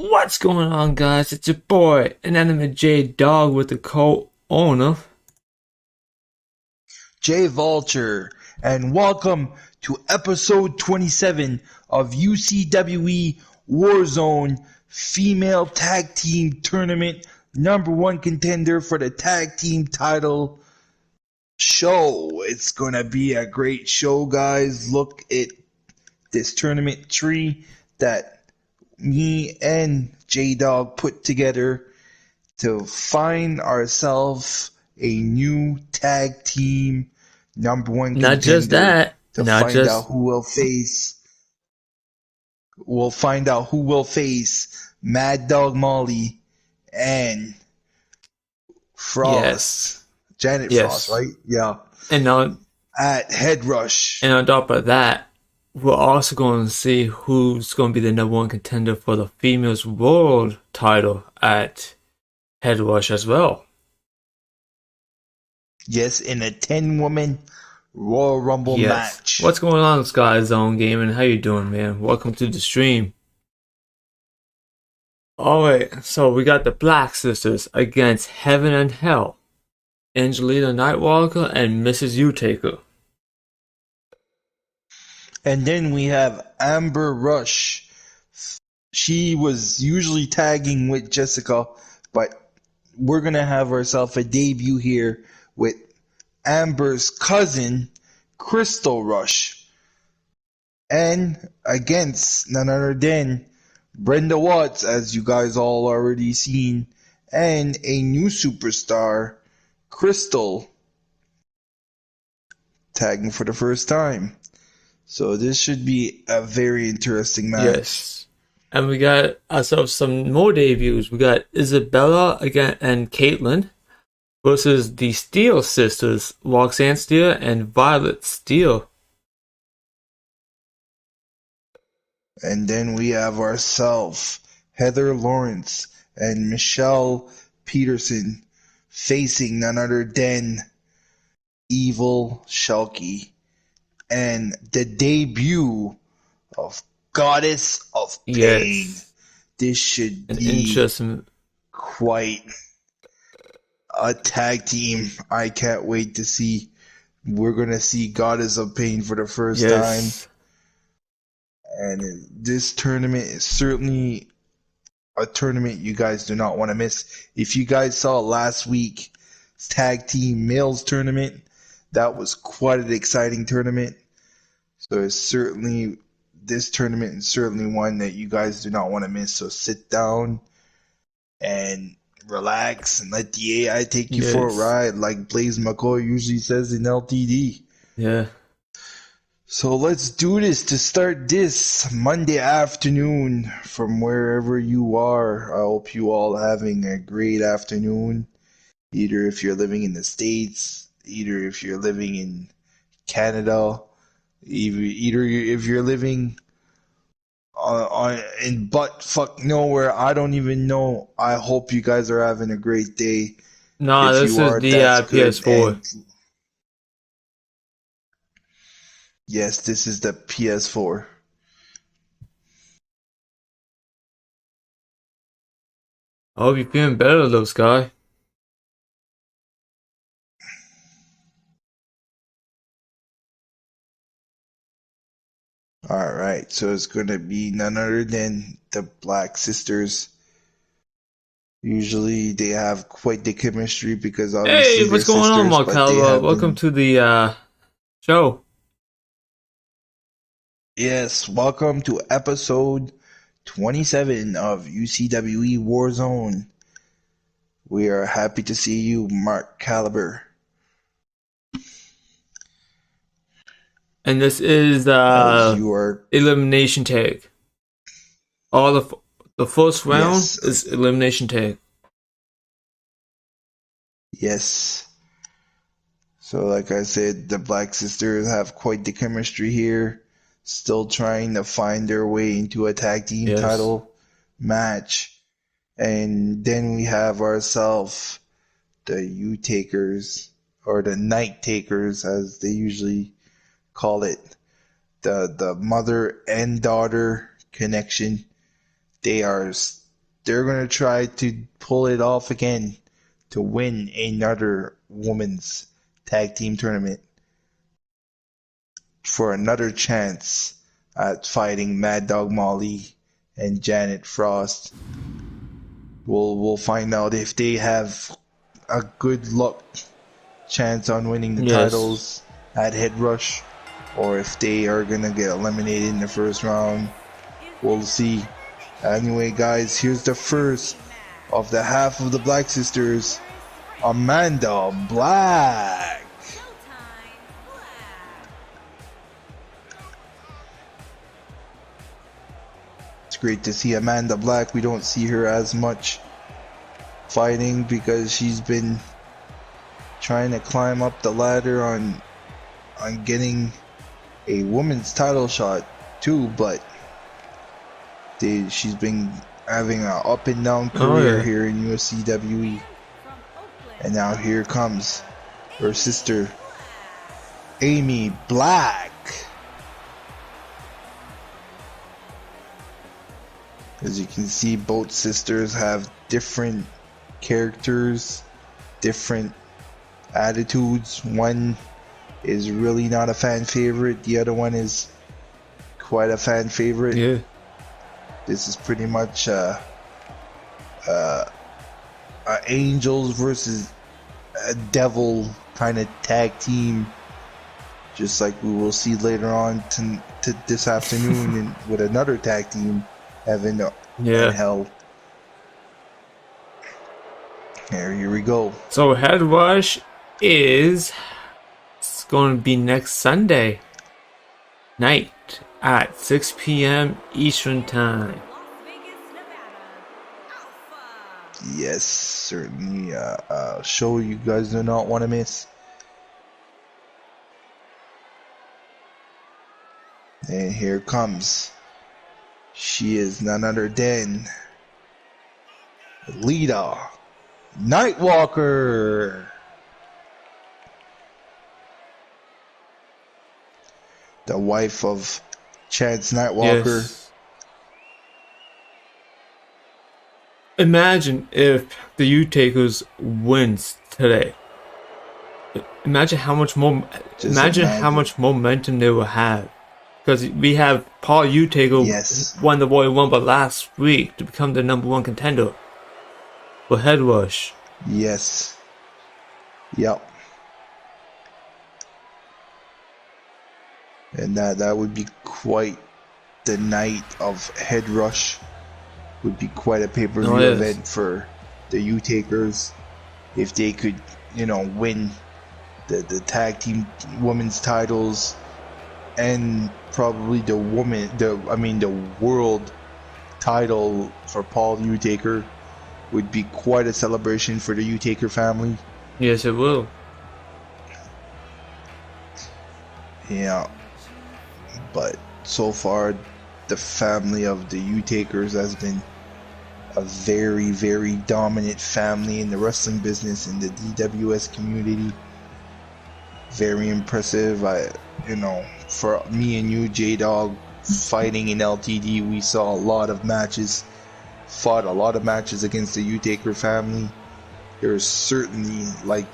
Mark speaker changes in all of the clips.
Speaker 1: What's going on, guys? It's your boy, Inanimate J Dog, with the co-owner.
Speaker 2: Jay Vulture, and welcome to episode 27 of UCWE Warzone Female Tag Team Tournament, number one contender for the tag team title show. It's going to be a great show, guys. Look at this tournament tree that me and J Dog put together to find ourselves a new tag team number one
Speaker 1: Not just
Speaker 2: contender
Speaker 1: that,
Speaker 2: to
Speaker 1: not
Speaker 2: find out
Speaker 1: just
Speaker 2: who will face. We'll find out who will face Mad Dog Molly and
Speaker 1: yes,
Speaker 2: Frost, Janet Frost,
Speaker 1: yes,
Speaker 2: right? Yeah,
Speaker 1: and on
Speaker 2: at Head Rush.
Speaker 1: and on top of that, we're also going to see who's going to be the number one contender for the females world title at Head Rush as well.
Speaker 2: Yes, in a 10-woman Royal Rumble
Speaker 1: Yes.
Speaker 2: match.
Speaker 1: What's going on, Sky Zone Gaming? How you doing, man? Welcome to the stream. Alright, so we got the Black Sisters against Heaven and Hell, Angelina Nightwalker and Mrs. U-Taker.
Speaker 2: And then we have Amber Rush. She was usually tagging with Jessica, but we're going to have ourselves a debut here with Amber's cousin, Crystal Rush. And against none other than Brenda Watts, as you guys all already seen, and a new superstar, Crystal, tagging for the first time. So this should be a very interesting match.
Speaker 1: Yes. And we got ourselves some more debuts. We got Isabella again and Caitlyn versus the Steele sisters, Roxanne Steele and Violet Steele.
Speaker 2: And then we have ourselves Heather Lawrence and Michelle Peterson facing none other than Evil Shelky. And the debut of Goddess of Pain.
Speaker 1: Yes.
Speaker 2: This should
Speaker 1: An
Speaker 2: be
Speaker 1: interesting.
Speaker 2: quite a tag team. I can't wait to see. We're going to see Goddess of Pain for the first time. And this tournament is certainly a tournament you guys do not want to miss. If you guys saw last week's tag team males tournament, that was quite an exciting tournament. So it's certainly, this tournament is certainly one that you guys do not want to miss. So sit down and relax and let the AI take you for a ride, like Blaze McCoy usually says in LTD.
Speaker 1: Yeah.
Speaker 2: So let's do this to start this Monday afternoon from wherever you are. I hope you all having a great afternoon. Either if you're living in the States, either if you're living in Canada, either if you're living in butt fuck nowhere. I don't even know. I hope you guys are having a great day.
Speaker 1: No,
Speaker 2: If
Speaker 1: this
Speaker 2: you
Speaker 1: is
Speaker 2: are,
Speaker 1: the
Speaker 2: that's good.
Speaker 1: PS4.
Speaker 2: And yes, this is the PS4.
Speaker 1: I hope you're feeling better, little Sky.
Speaker 2: Alright, so it's going to be none other than the Black Sisters. Usually they have quite the chemistry because obviously
Speaker 1: Hey,
Speaker 2: they're
Speaker 1: what's going on,
Speaker 2: sisters, but they
Speaker 1: Marcella?
Speaker 2: have
Speaker 1: Welcome
Speaker 2: been...
Speaker 1: to the show.
Speaker 2: Yes, welcome to episode 27 of UCWE Warzone. We are happy to see you, Mark Caliber.
Speaker 1: And this is
Speaker 2: As you are...
Speaker 1: elimination tag. All the first round
Speaker 2: Yes.
Speaker 1: is elimination tag.
Speaker 2: Yes. So like I said, the Black Sisters have quite the chemistry here. Still trying to find their way into a tag team title match. And then we have ourselves the U-Takers, or the Night Takers as they usually call it. The mother and daughter connection. They are they're going to try to pull it off again to win another women's tag team tournament for another chance at fighting Mad Dog Molly and Janet Frost. We'll find out if they have a good luck chance on winning the titles at Head Rush, or if they are gonna get eliminated in the first round. We'll see. Anyway, guys, here's the first of the half of the Black Sisters, Amanda Black. It's great to see Amanda Black. We don't see her as much fighting because she's been trying to climb up the ladder on getting a women's title shot too, but she's been having an up and down career here in UCWE. And now here comes her sister, Amy Black. As you can see, both sisters have different characters, different attitudes. One is really not a fan favorite. The other one is quite a fan favorite.
Speaker 1: Yeah.
Speaker 2: This is pretty much angels versus a devil kind of tag team, just like we will see later on to this afternoon and with another tag team, Heaven and Hell. Here we go.
Speaker 1: So Head Rush it's going to be next Sunday night at 6 p.m. Eastern Time.
Speaker 2: Yes, certainly a show you guys do not want to miss. And here comes. She is none other than Lita Nightwalker. The wife of Chance Nightwalker.
Speaker 1: Yes. Imagine if the U-Takers wins today. Imagine how much more. Imagine how much momentum they will have. Because we have Paul U-Taker won the Royal Rumble last week to become the #1 contender for Head Rush.
Speaker 2: Yes. Yep. And that would be quite the night of Head Rush. Would be quite a pay-per-view event for the U-Takers if they could, win the tag team women's titles and probably the world title for Paul U-Taker. Would be quite a celebration for the U-Taker family.
Speaker 1: Yes, it will.
Speaker 2: Yeah. But so far, the family of the U-Takers has been a very, very dominant family in the wrestling business, in the DWS community. Very impressive. For me and you, J-Dog, fighting in LTD, we saw a lot of matches. Fought a lot of matches against the U-Taker family. There's certainly,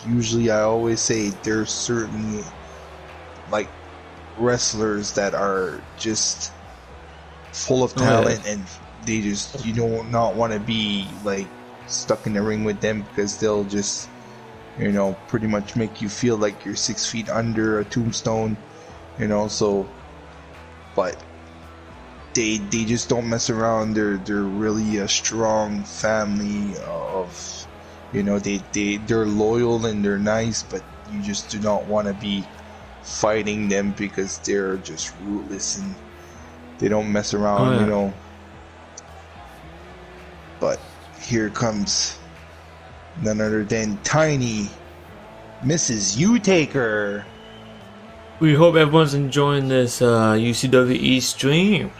Speaker 2: usually I always say, there's certainly, wrestlers that are just full of talent and they just, you do not want to be, stuck in the ring with them because they'll just, pretty much make you feel like you're 6 feet under a tombstone, but they just don't mess around. They're really a strong family of, they're loyal and they're nice, but you just do not want to be fighting them because they're just ruthless and they don't mess around, But here comes none other than Tiny Mrs. U-Taker.
Speaker 1: We hope everyone's enjoying this UCWE stream.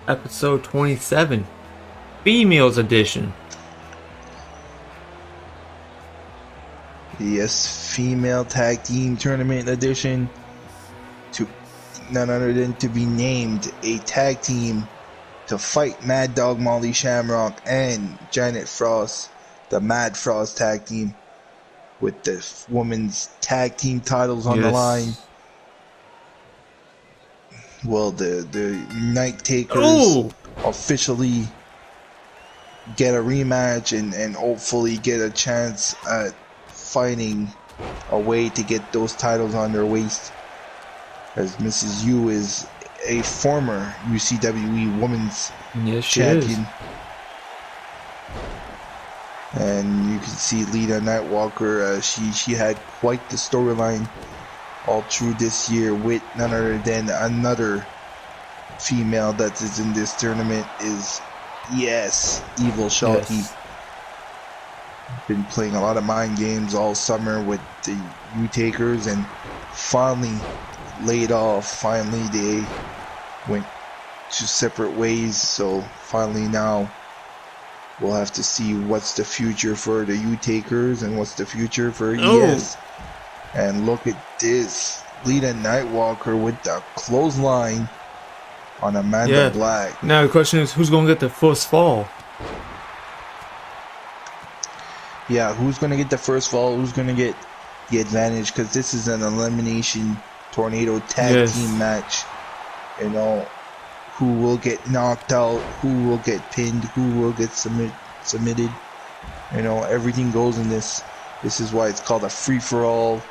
Speaker 1: Episode 27, Females Edition.
Speaker 2: Yes, Female Tag Team Tournament Edition. To none other than to be named a tag team to fight Mad Dog Molly Shamrock and Janet Frost, the Mad Frost tag team, with the women's tag team titles on the line. Well, the Night Takers officially get a rematch and hopefully get a chance at finding a way to get those titles on their waist, as Mrs. U is a former UCWE Women's Champion. And you can see Lita Nightwalker, she had quite the storyline all through this year with none other than another female that is in this tournament is, Evil Shalky. Been playing a lot of mind games all summer with the U-Takers and finally laid off. Finally they went to separate ways, so finally now we'll have to see what's the future for the U-Takers and what's the future for ES. And look at this, Lita Nightwalker with the clothesline on Amanda Black.
Speaker 1: Now the question is, who's going to get the first fall?
Speaker 2: Yeah, who's going to get the first fall? Who's going to get the advantage? Because this is an elimination tornado tag team match. You know, who will get knocked out? Who will get pinned? Who will get submitted? You know, everything goes in this. This is why it's called a free-for-all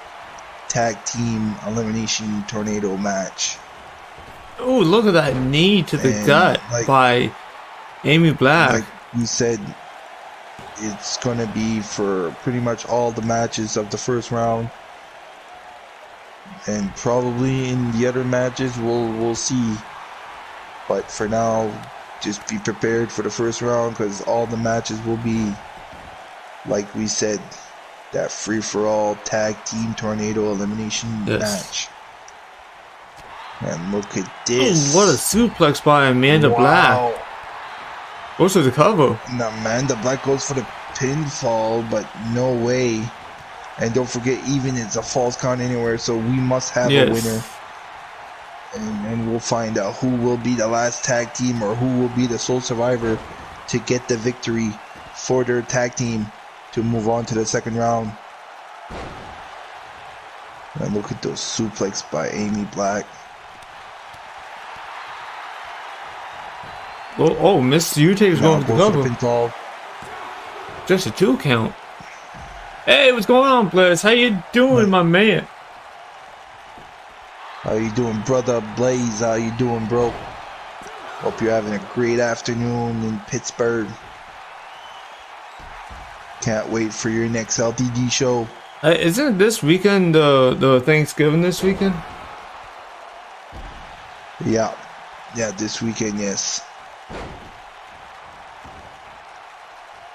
Speaker 2: tag team elimination tornado match.
Speaker 1: Oh, look at that knee to the gut by Amy Black.
Speaker 2: Like we said, it's going to be for pretty much all the matches of the first round. And probably in the other matches, we'll see. But for now, just be prepared for the first round, because all the matches will be, like we said, that free-for-all tag team tornado elimination match. And look at this.
Speaker 1: Oh, what a suplex by Amanda Black. Goes to the cover.
Speaker 2: And Amanda Black goes for the pinfall, but no way. And don't forget, even it's a false count anywhere, so we must have a winner. And we'll find out who will be the last tag team or who will be the sole survivor to get the victory for their tag team to move on to the second round. And look at those suplex by Amy Black.
Speaker 1: Oh, Miss U-Take's going to the cover. Just a 2 count. Hey, what's going on, Blaze? How you doing, my man?
Speaker 2: How you doing, brother Blaze? How you doing, bro? Hope you're having a great afternoon in Pittsburgh. Can't wait for your next LTD show.
Speaker 1: Isn't this weekend the Thanksgiving this weekend?
Speaker 2: Yeah, this weekend, yes.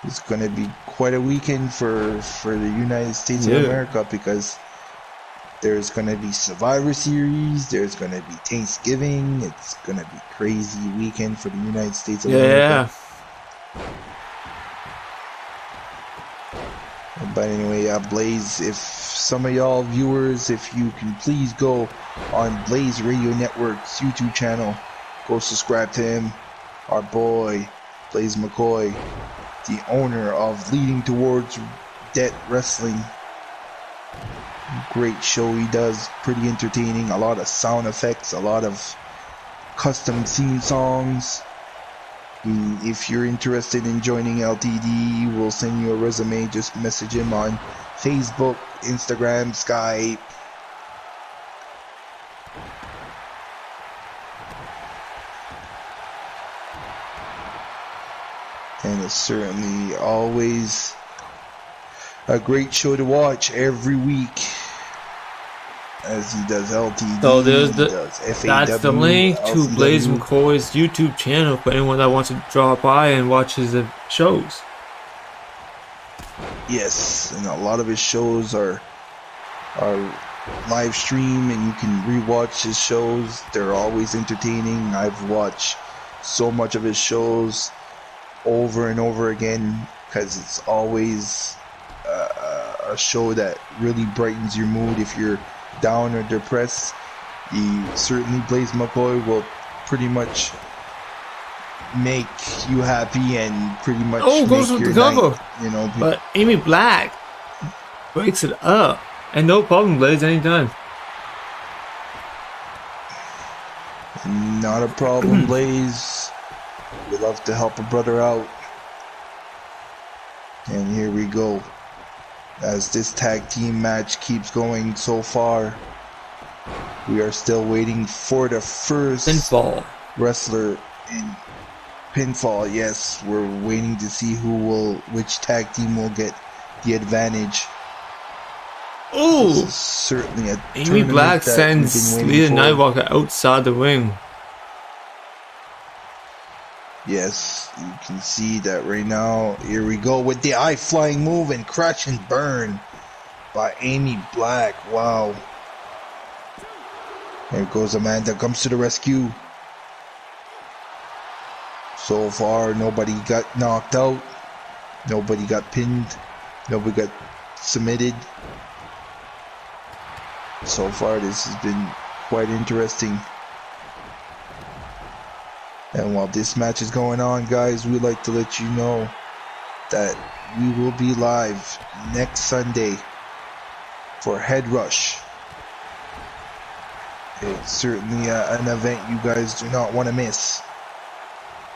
Speaker 2: It's going to be quite a weekend for the United States of America, because there's going to be Survivor Series, there's going to be Thanksgiving. It's going to be crazy weekend for the United States of America. But anyway, Blaze, if some of y'all viewers, if you can please go on Blaze Radio Network's YouTube channel, go subscribe to him, our boy Blaze McCoy, the owner of Leading Towards Debt Wrestling. Great show he does, pretty entertaining, a lot of sound effects, a lot of custom theme songs. If you're interested in joining LTD, we'll send you a resume. Just message him on Facebook, Instagram, Skype. And it's certainly always a great show to watch every week, as he does LTD.
Speaker 1: So that's the link to Blaze McCoy's YouTube channel for anyone that wants to drop by and watch his shows.
Speaker 2: Yes, and a lot of his shows are live stream, and you can rewatch his shows. They're always entertaining. I've watched so much of his shows over and over again, because it's always a show that really brightens your mood if you're down or depressed. Certainly Blaze McCoy will pretty much make you happy and pretty much
Speaker 1: goes
Speaker 2: make
Speaker 1: with
Speaker 2: your
Speaker 1: the cover.
Speaker 2: night. You know,
Speaker 1: But Amy Black breaks it up. And no problem, Blaze, anytime.
Speaker 2: not a problem, Blaze. We love to help a brother out. And here we go. As this tag team match keeps going so far, we are still waiting for the first
Speaker 1: Pinfall.
Speaker 2: wrestler in pinfall. Yes, we're waiting to see which tag team will get the advantage.
Speaker 1: Ooh!
Speaker 2: This is certainly a
Speaker 1: Amy Black
Speaker 2: that
Speaker 1: sends
Speaker 2: we've been
Speaker 1: Lita
Speaker 2: waiting for.
Speaker 1: Nightwalker outside the ring.
Speaker 2: Yes, you can see that right now. Here we go with the eye-flying move and crash and burn by Amy Black. Wow. Here goes Amanda, comes to the rescue. So far, nobody got knocked out. Nobody got pinned. Nobody got submitted. So far, this has been quite interesting. And while this match is going on, guys, we'd like to let you know that we will be live next Sunday for Head Rush. It's certainly an event you guys do not want to miss.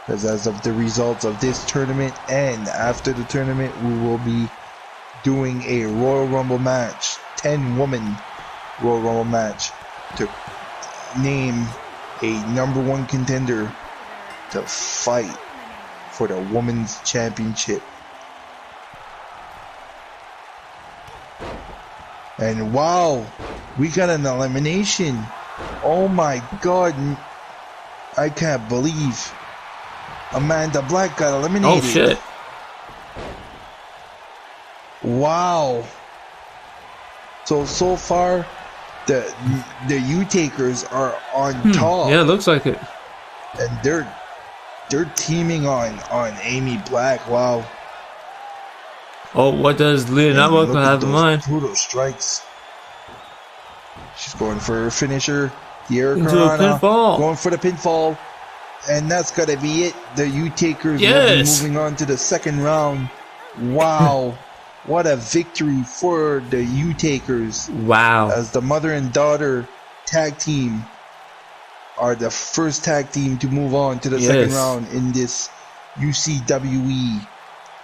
Speaker 2: Because as of the results of this tournament and after the tournament, we will be doing a Royal Rumble match, 10-woman Royal Rumble match, to name a #1 contender to fight for the women's championship. And wow, we got an elimination. Oh my god, I can't believe Amanda Black got eliminated.
Speaker 1: Oh shit.
Speaker 2: Wow. So far the U-Takers are on top.
Speaker 1: Yeah, it looks like it.
Speaker 2: And they're teaming on Amy Black. Wow.
Speaker 1: Oh, what does Lita Nightwalker have in mind?
Speaker 2: Brutal strikes. She's going for her finisher. The
Speaker 1: Into a pinfall.
Speaker 2: Going for the pinfall. And that's got to be it. The U-Takers will be moving on to the second round. Wow. What a victory for the U-Takers.
Speaker 1: Wow.
Speaker 2: As the mother and daughter tag team are the first tag team to move on to the second round in this UCWE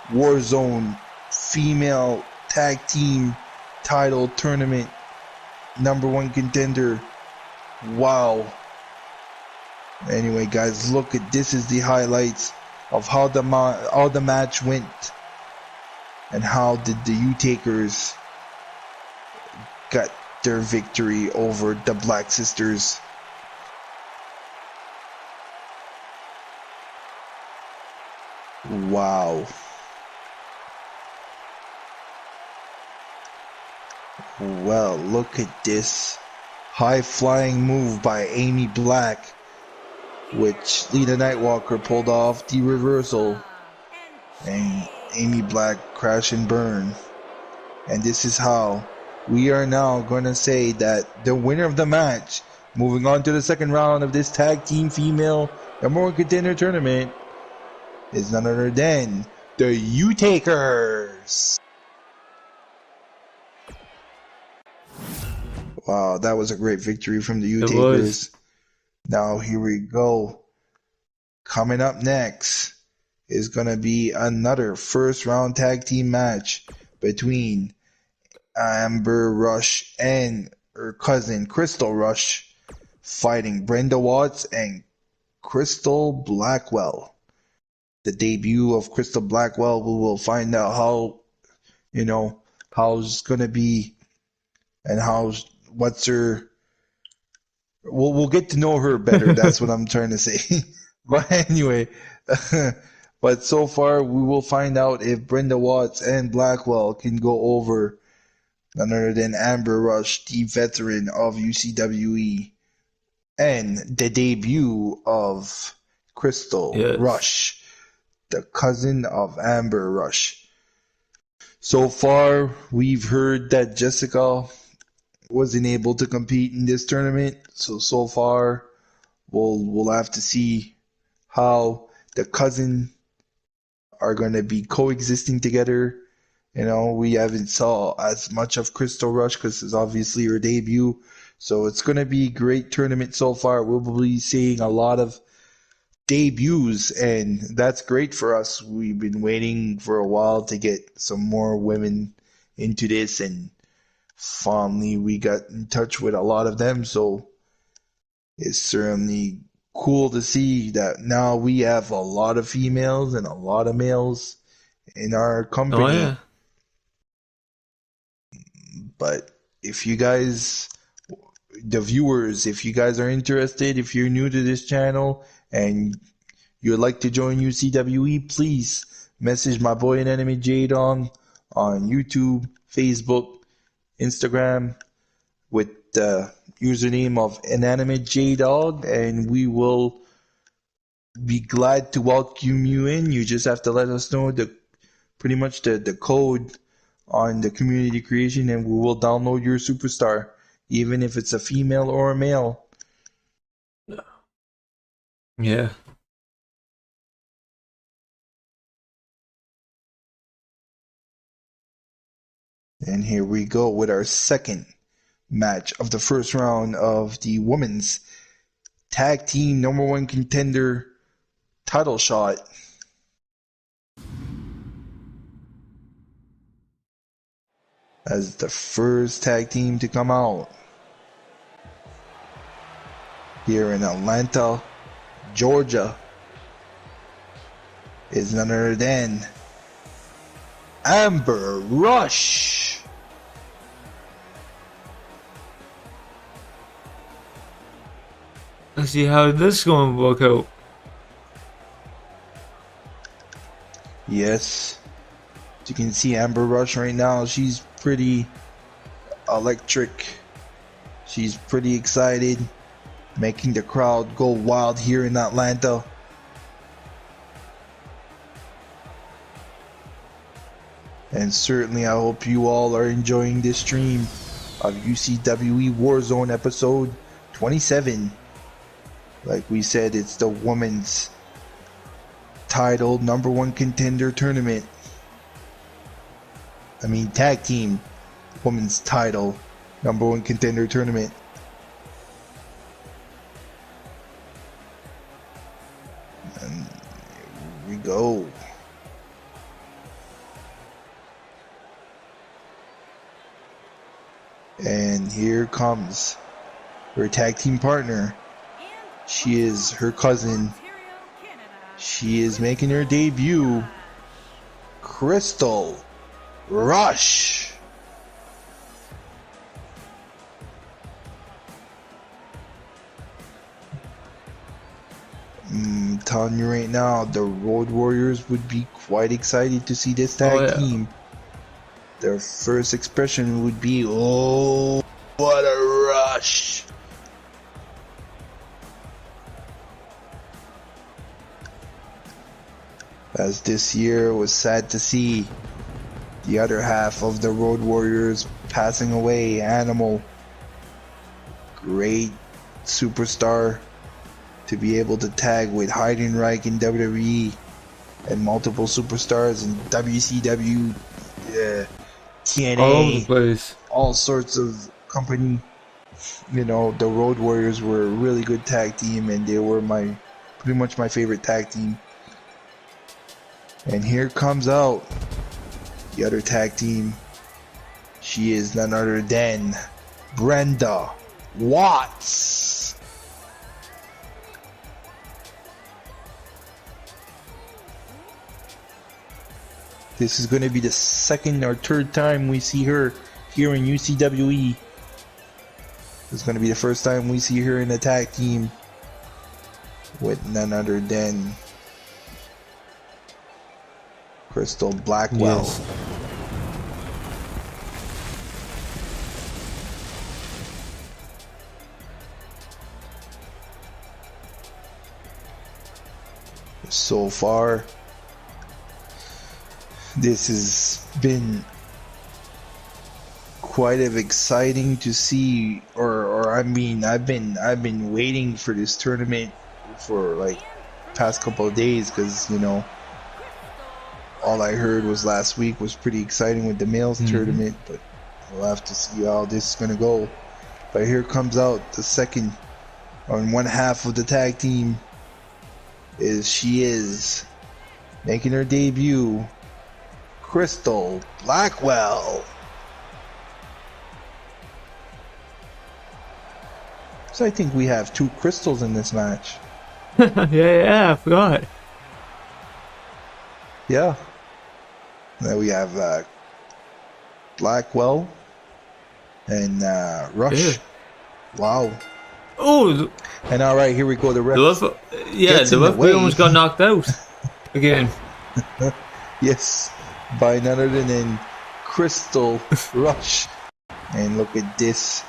Speaker 2: Warzone female tag team title tournament. #1 contender. Wow. Anyway, guys, look at this. Is the highlights of how the match went, and how did the U-Takers got their victory over the Black Sisters. Wow. Well, look at this high-flying move by Amy Black, which Lita Nightwalker pulled off the reversal, and Amy Black crash and burn. And this is how we are now going to say that the winner of the match, moving on to the second round of this tag team female #1 contender tournament, is none other than the U-Takers. Wow, that was a great victory from the U-Takers. Now here we go. Coming up next is going to be another first round tag team match between Amber Rush and her cousin Crystal Rush, fighting Brenda Watts and Crystal Blackwell. The debut of Crystal Blackwell, we will find out how it's going to be, and what's her. We'll get to know her better. That's what I'm trying to say. But anyway, but so far we will find out if Brenda Watts and Blackwell can go over none other than Amber Rush, the veteran of UCWE, and the debut of Crystal Rush, the cousin of Amber Rush. So far, we've heard that Jessica wasn't able to compete in this tournament. So far, we'll have to see how the cousin are going to be coexisting together. You know, we haven't saw as much of Crystal Rush because it's obviously her debut. So it's going to be a great tournament so far. We'll be seeing a lot of debuts, and that's great for us. We've been waiting for a while to get some more women into this, and finally we got in touch with a lot of them. So it's certainly cool to see that now we have a lot of females and a lot of males in our
Speaker 1: Oh
Speaker 2: company.
Speaker 1: yeah.
Speaker 2: But if you guys, the viewers, if you guys are interested, if you're new to this channel and you'd like to join UCWE, please message my boy and enemy J-Dong on YouTube, Facebook, Instagram with the username of Inanimate J-Dog, and we will be glad to welcome you in. You just have to let us know pretty much the code on the community creation, and we will download your superstar, even if it's a female or a male.
Speaker 1: Yeah.
Speaker 2: And here we go with our second match of the first round of the women's tag team number one contender title shot. As the first tag team to come out here in Atlanta, Georgia, is none other than Amber Rush.
Speaker 1: Let's see how this going to work out.
Speaker 2: Yes, as you can see, Amber Rush right now, she's pretty electric. She's pretty excited, making the crowd go wild here in Atlanta. And certainly I hope you all are enjoying this stream of UCWE Warzone episode 27. Like we said, it's the women's title number one contender tournament. I mean tag team women's title number one contender tournament. And here we go. And here comes her tag team partner. She is her cousin. She is making her debut, Crystal Rush. I'm telling you right now, the Road Warriors would be quite excited to see this tag team. Their first expression would be, "Oh, what a rush!" As this year was sad to see the other half of the Road Warriors passing away. Animal, great superstar to be able to tag with Heidenreich in WWE and multiple superstars in WCW, TNA,
Speaker 1: all over the place,
Speaker 2: all sorts of company. You know, the Road Warriors were a really good tag team, and they were pretty much my favorite tag team. And here comes out the other tag team. She is none other than Brenda Watts. This is going to be the second or third time we see her here in UCWE. This is going to be the first time we see her in a tag team with none other than Crystal Blackwell.
Speaker 1: yes.
Speaker 2: So far, this has been quite exciting to see, or I mean, I've been waiting for this tournament for like past couple of days because, all I heard was last week was pretty exciting with the males tournament, but we'll have to see how this is going to go. But here comes out the second on one half of the tag team. She is making her debut, Crystal Blackwell. So I think we have 2 crystals in this match.
Speaker 1: yeah, I forgot.
Speaker 2: Yeah. Then we have Blackwell and Rush.
Speaker 1: Yeah.
Speaker 2: Wow.
Speaker 1: Oh,
Speaker 2: and all right, here we go. The ref.
Speaker 1: The referee almost got knocked out again.
Speaker 2: Yes, by none other than Crystal Rush. And look at this.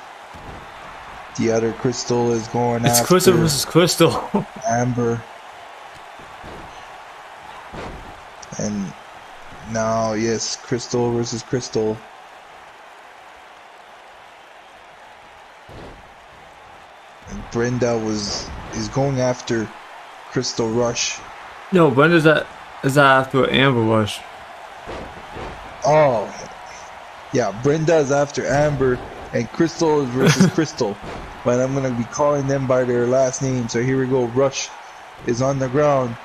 Speaker 2: The other Crystal is going after.
Speaker 1: It's Crystal versus Crystal.
Speaker 2: Amber. And now, yes, Crystal versus Crystal. And Brenda is going after Crystal Rush.
Speaker 1: No, Brenda's is that after Amber Rush.
Speaker 2: Oh, yeah, Brenda is after Amber, and Crystal is versus Crystal. But I'm going to be calling them by their last name. So here we go. Rush is on the ground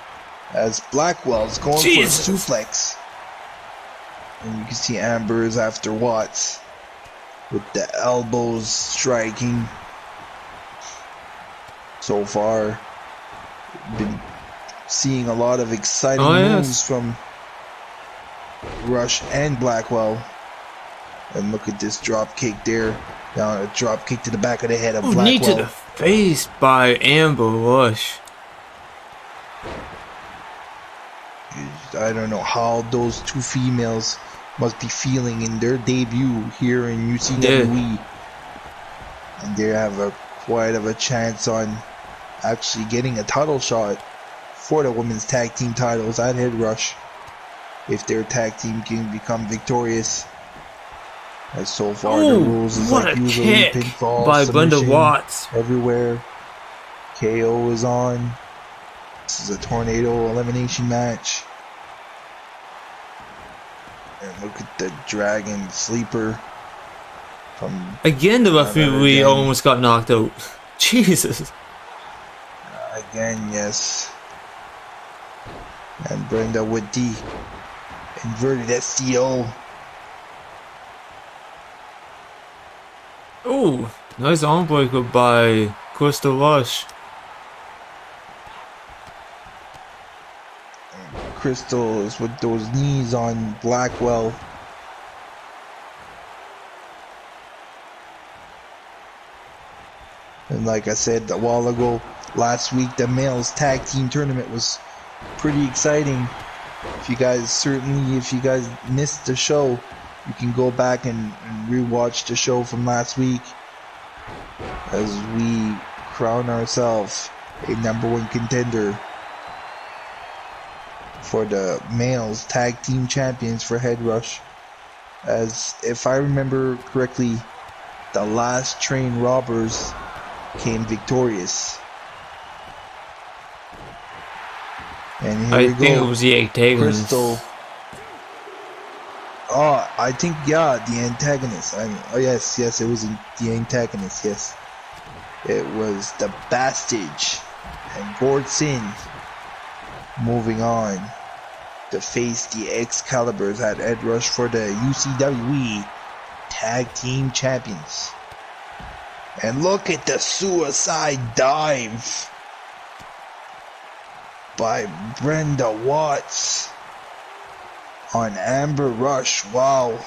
Speaker 2: as Blackwell's going for a suplex. And you can see Amber is after Watts with the elbows striking. So far, been seeing a lot of exciting moves from Rush and Blackwell. And look at this drop kick there. Now a drop kick to the back of the head of Blackwell.
Speaker 1: Knee to the face by Amber Rush.
Speaker 2: I don't know how those 2 females must be feeling in their debut here in UCWE. And they have quite of a chance on actually getting a title shot for the women's tag team titles at Head Rush if their tag team can become victorious. As so far the rules is like usually pinfall
Speaker 1: by Brenda Watts
Speaker 2: everywhere. KO is on. This is a tornado elimination match. And look at the dragon sleeper from
Speaker 1: again. The referee almost got knocked out. Jesus.
Speaker 2: Again, yes. And Brenda with the inverted STO.
Speaker 1: Oh, nice arm breaker by Crystal Rush.
Speaker 2: Crystal is with those knees on Blackwell. And like I said a while ago, last week the males tag team tournament was pretty exciting. If you guys missed the show, you can go back and rewatch the show from last week as we crown ourselves a #1 contender for the males tag team champions for Head Rush. As if I remember correctly, the last train robbers came victorious. And here we go.
Speaker 1: I think it was the antagonist.
Speaker 2: Crystal. Oh, I think, yeah, the antagonist. Oh, yes, it was the antagonist, yes. It was the Bastage and Gordson moving on to face the Excaliburs at Ed Rush for the UCWE Tag Team Champions. And look at the suicide dive by Brenda Watts on Amber Rush. Wow.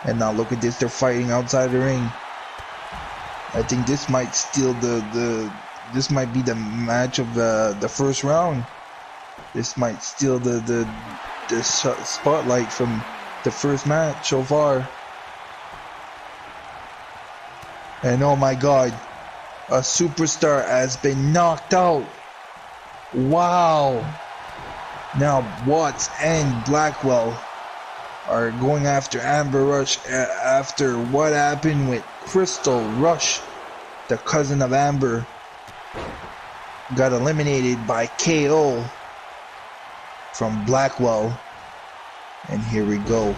Speaker 2: And now look at this, they're fighting outside the ring. I think this might steal this might be the match of the first round. This might steal the spotlight from the first match so far. And oh my god, a superstar has been knocked out. Wow. Now Watts and Blackwell are going after Amber Rush after what happened with Crystal Rush, the cousin of Amber. got eliminated by KO from Blackwell. And here we go.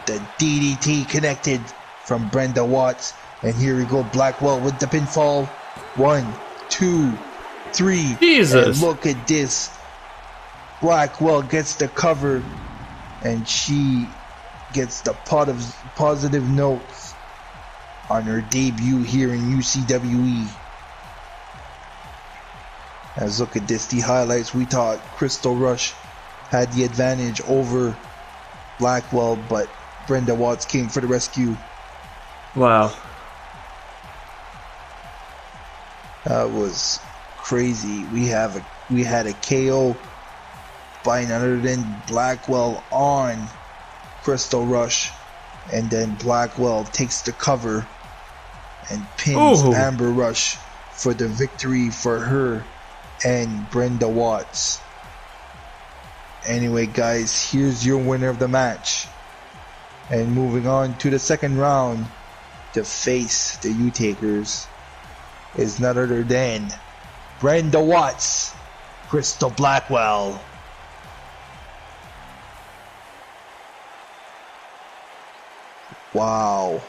Speaker 2: The DDT connected from Brenda Watts. And here we go, Blackwell with the pinfall. 1, 2, 3.
Speaker 1: Jesus.
Speaker 2: And look at this. Blackwell gets the cover. And she gets the positive notes on her debut here in UCWE. As look at this, the highlights. We thought Crystal Rush had the advantage over Blackwell, but Brenda Watts came for the rescue.
Speaker 1: Wow.
Speaker 2: That was crazy. We had a KO by none other than Blackwell on Crystal Rush, and then Blackwell takes the cover and pins Amber Rush for the victory for her and Brenda Watts. Anyway, guys, here's your winner of the match. And moving on to the second round, to face the U-Takers is none other than Brenda Watts, Crystal Blackwell. Wow.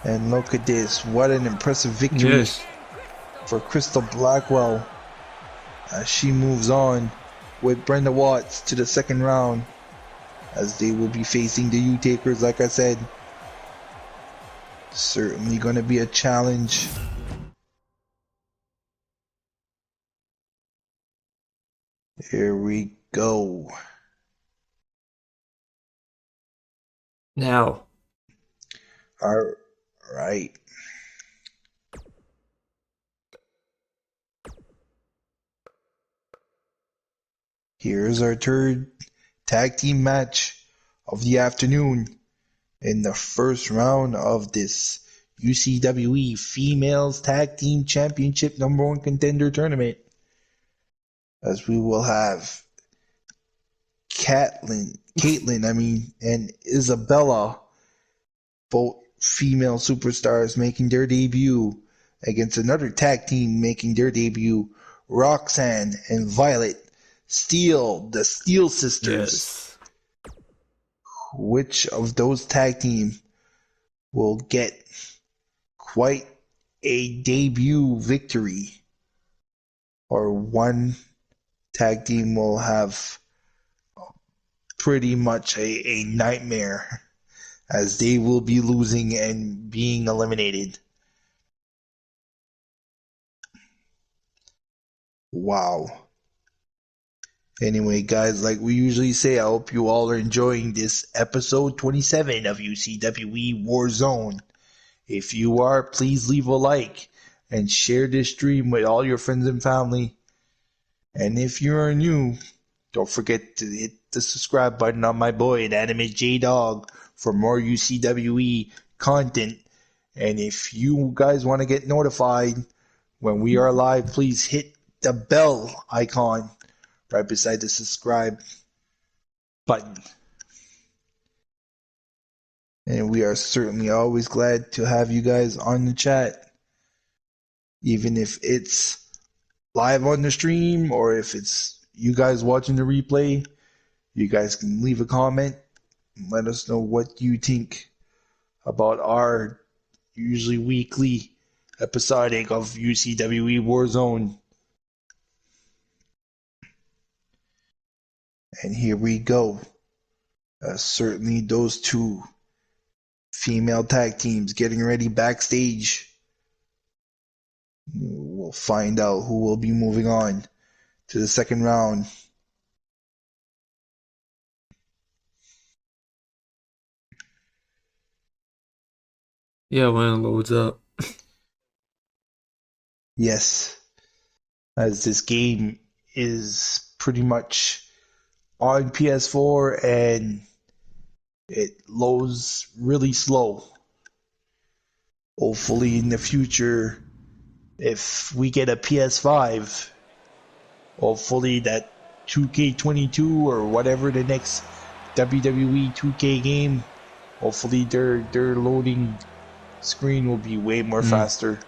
Speaker 2: And look at this. What an impressive victory for Crystal Blackwell as she moves on with Brenda Watts to the second round, as they will be facing the U-Takers. Like I said, certainly going to be a challenge. Here we go.
Speaker 1: Now.
Speaker 2: All right. Here's our third tag team match of the afternoon in the first round of this UCWE Females Tag Team Championship #1 Contender Tournament. As we will have Caitlin, and Isabella, both female superstars, making their debut against another tag team making their debut, Roxanne and Violet Steel, the Steel Sisters.
Speaker 1: Yes.
Speaker 2: Which of those tag teams will get quite a debut victory? Or one tag team will have pretty much a nightmare, as they will be losing and being eliminated. Wow. Anyway, guys, like we usually say, I hope you all are enjoying this episode 27 of UCWE Warzone. If you are, please leave a like and share this stream with all your friends and family. And if you are new, don't forget to hit the subscribe button on my boy, Anime J-Dog, for more UCWE content. And if you guys want to get notified when we are live, please hit the bell icon right beside the subscribe button. And we are certainly always glad to have you guys on the chat, even if it's live on the stream or if it's you guys watching the replay. You guys can leave a comment and let us know what you think about our usually weekly episodic of UCWE Warzone. And here we go. Certainly those two female tag teams getting ready backstage. We'll find out who will be moving on to the second round.
Speaker 1: Yeah, when it loads up.
Speaker 2: Yes, as this game is pretty much on PS4 and it loads really slow. Hopefully in the future, if we get a PS5, hopefully that 2K22 or whatever the next WWE 2K game, hopefully they're loading screen will be way more faster.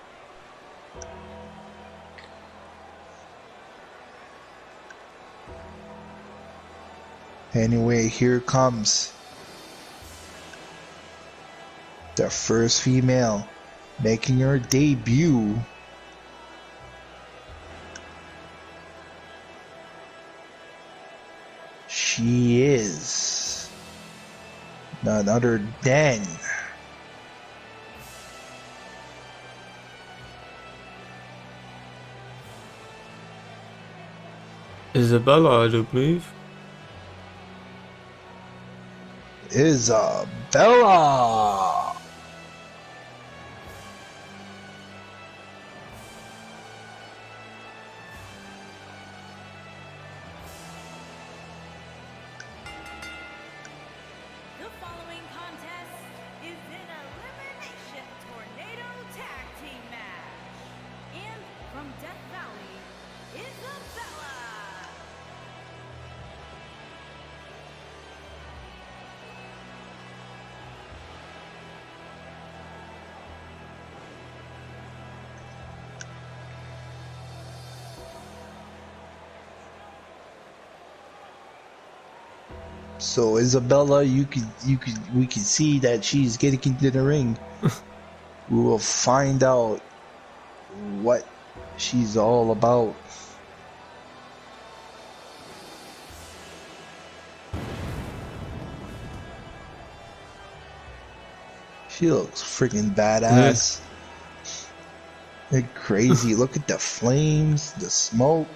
Speaker 2: Anyway, here comes the first female making her debut. She is none other than
Speaker 1: Isabella, I do believe.
Speaker 2: Isabella.
Speaker 3: The following contest is an elimination tornado tag team match. And from Death Valley, Isabella.
Speaker 2: So Isabella, we can see that she's getting into the ring. We will find out what she's all about. She looks freaking badass. Like crazy. Look at the flames, the smoke.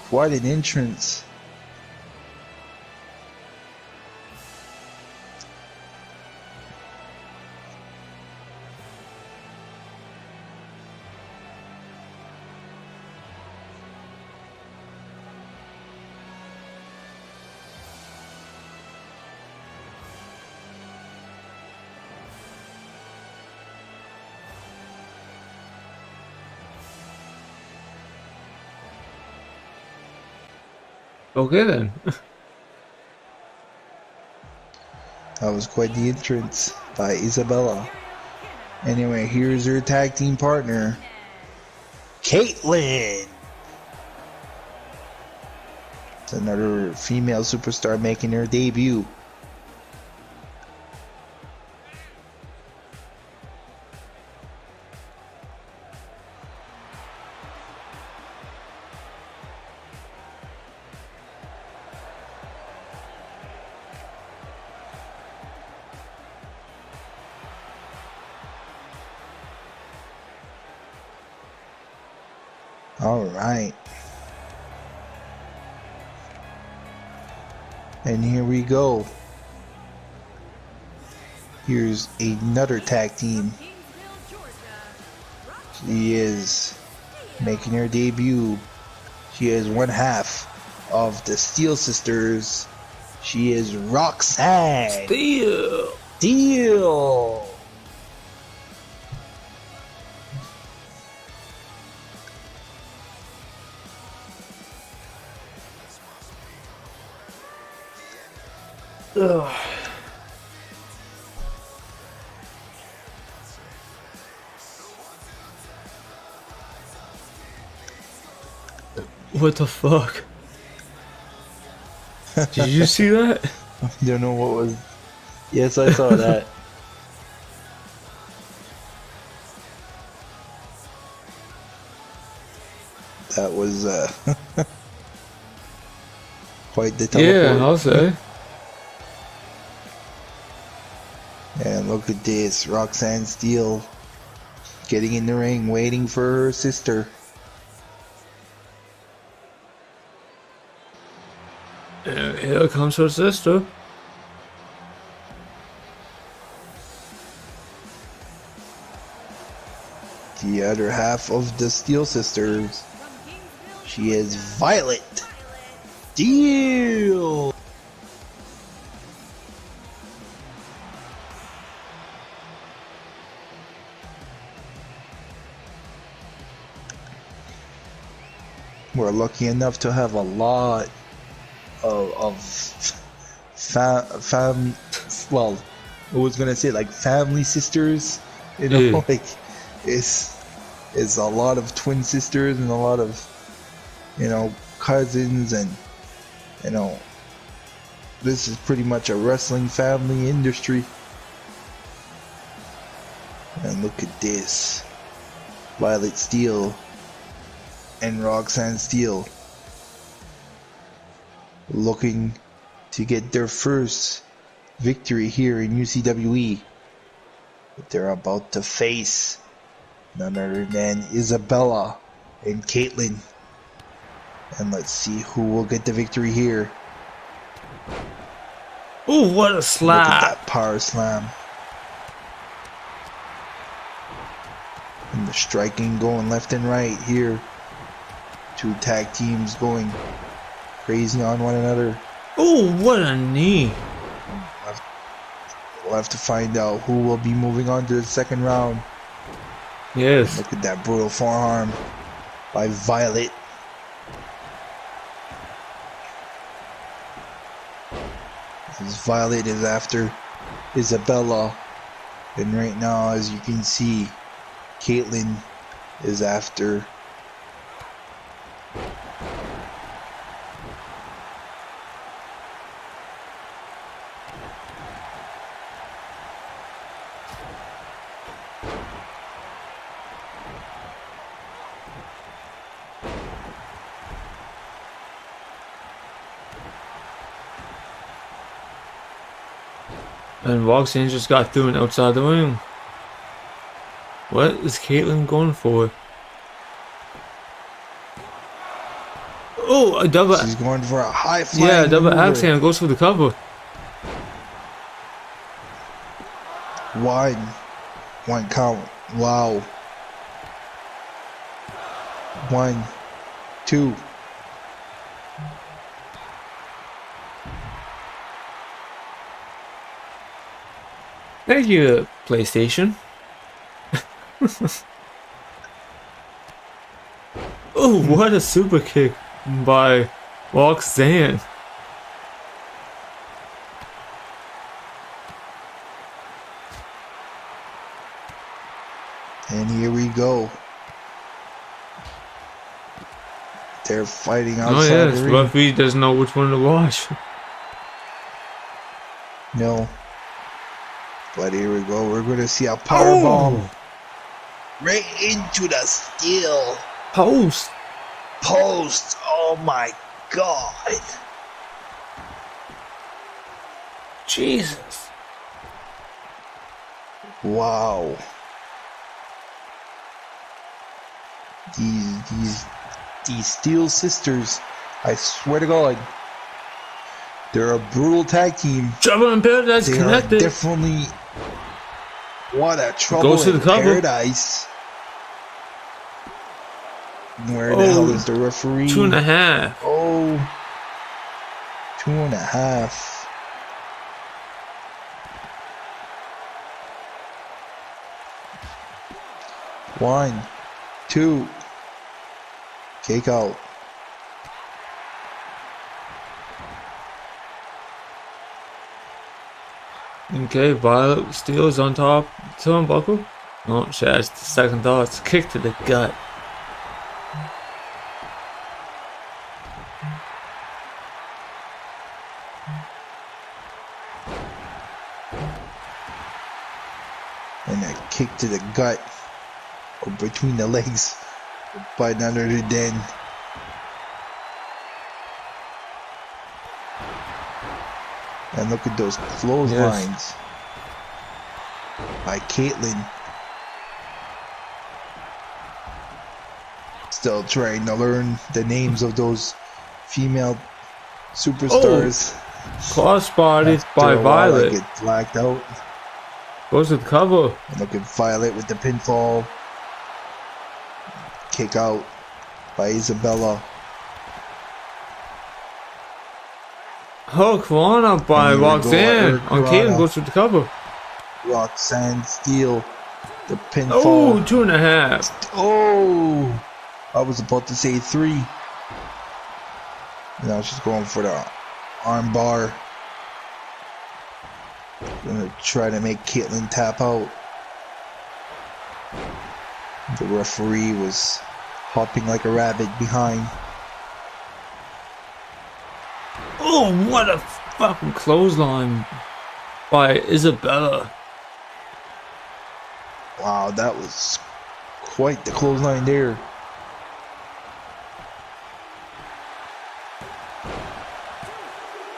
Speaker 2: Quite an entrance.
Speaker 1: Okay then.
Speaker 2: That was quite the entrance by Isabella. Anyway, here's her tag team partner, Caitlyn. It's another female superstar making her debut. All right. And here we go. Here's another tag team. She is making her debut. She is one half of the Steel Sisters. She is Roxanne. Steel.
Speaker 1: Ugh. What the fuck? Did you see that?
Speaker 2: I don't know what was. Yes, I saw that. That was quite the teleport.
Speaker 1: Yeah, I'll say.
Speaker 2: And look at this, Roxanne Steele getting in the ring, waiting for her sister.
Speaker 1: And here comes her sister.
Speaker 2: The other half of the Steel Sisters. She is Violet Steel. We're lucky enough to have a lot of well, I was gonna say like family sisters You know,
Speaker 1: Yeah.
Speaker 2: like it's a lot of twin sisters and a lot of, cousins, and this is pretty much a wrestling family industry. And look at this. Violet Steel and Roxanne Steel looking to get their first victory here in UCWE. But they're about to face none other than Isabella and Caitlyn. And let's see who will get the victory here.
Speaker 1: Oh, what a
Speaker 2: Look
Speaker 1: slap!
Speaker 2: at that power slam. And the striking going left and right here. Two tag teams going crazy on one another.
Speaker 1: Oh, what a knee!
Speaker 2: We'll have to find out who will be moving on to the second round.
Speaker 1: Yes.
Speaker 2: Look at that brutal forearm by Violet. As Violet is after Isabella. And right now, as you can see, Caitlyn is after
Speaker 1: And Roxanne just got through and outside the ring. What is Caitlyn going for? Oh, a double.
Speaker 2: She's going for a high flying
Speaker 1: Yeah, double
Speaker 2: maneuver.
Speaker 1: axe handle goes for the cover.
Speaker 2: One count. Wow. 1, 2.
Speaker 1: Thank you, PlayStation. Oh, what a super kick by Roxanne.
Speaker 2: And here we go. They're fighting
Speaker 1: Oh
Speaker 2: outside
Speaker 1: yes,
Speaker 2: the ring.
Speaker 1: referee doesn't know which one to watch.
Speaker 2: No. But here we go. We're going to see a power bomb right into the steel
Speaker 1: Post.
Speaker 2: post. Oh my god.
Speaker 1: Jesus.
Speaker 2: Wow. These Steel Sisters, I swear to God, they're a brutal tag team.
Speaker 1: Trouble in Paradise
Speaker 2: They
Speaker 1: connected.
Speaker 2: are definitely what a trouble
Speaker 1: Goes to
Speaker 2: in
Speaker 1: the cover.
Speaker 2: paradise. Where the hell is the referee?
Speaker 1: 2.5.
Speaker 2: Oh, 2.5. One, two. Kick out.
Speaker 1: Okay, Violet Steel is on top. Turnbuckle. Oh, she has the second thoughts. Kick to the gut.
Speaker 2: And a kick to the gut. Or between the legs. By none other than and look at those clotheslines by Caitlyn. Still trying to learn the names of those female superstars.
Speaker 1: Crossbody by
Speaker 2: After a while, I
Speaker 1: Violet.
Speaker 2: get blacked out.
Speaker 1: Goes to the cover.
Speaker 2: And look at Violet with the pinfall. Kick out by Isabella.
Speaker 1: Hook one up by
Speaker 2: And here we go,
Speaker 1: Roxanne.
Speaker 2: Eric
Speaker 1: On Caitlyn
Speaker 2: Corona.
Speaker 1: goes to the cover.
Speaker 2: Roxanne Steel. The
Speaker 1: Oh,
Speaker 2: pinfall.
Speaker 1: 2.5.
Speaker 2: Oh, I was about to say 3. Now she's going for the arm bar. Gonna try to make Caitlyn tap out. The referee was hopping like a rabbit behind.
Speaker 1: Oh, what a fucking clothesline by Isabella.
Speaker 2: Wow, that was quite the clothesline there.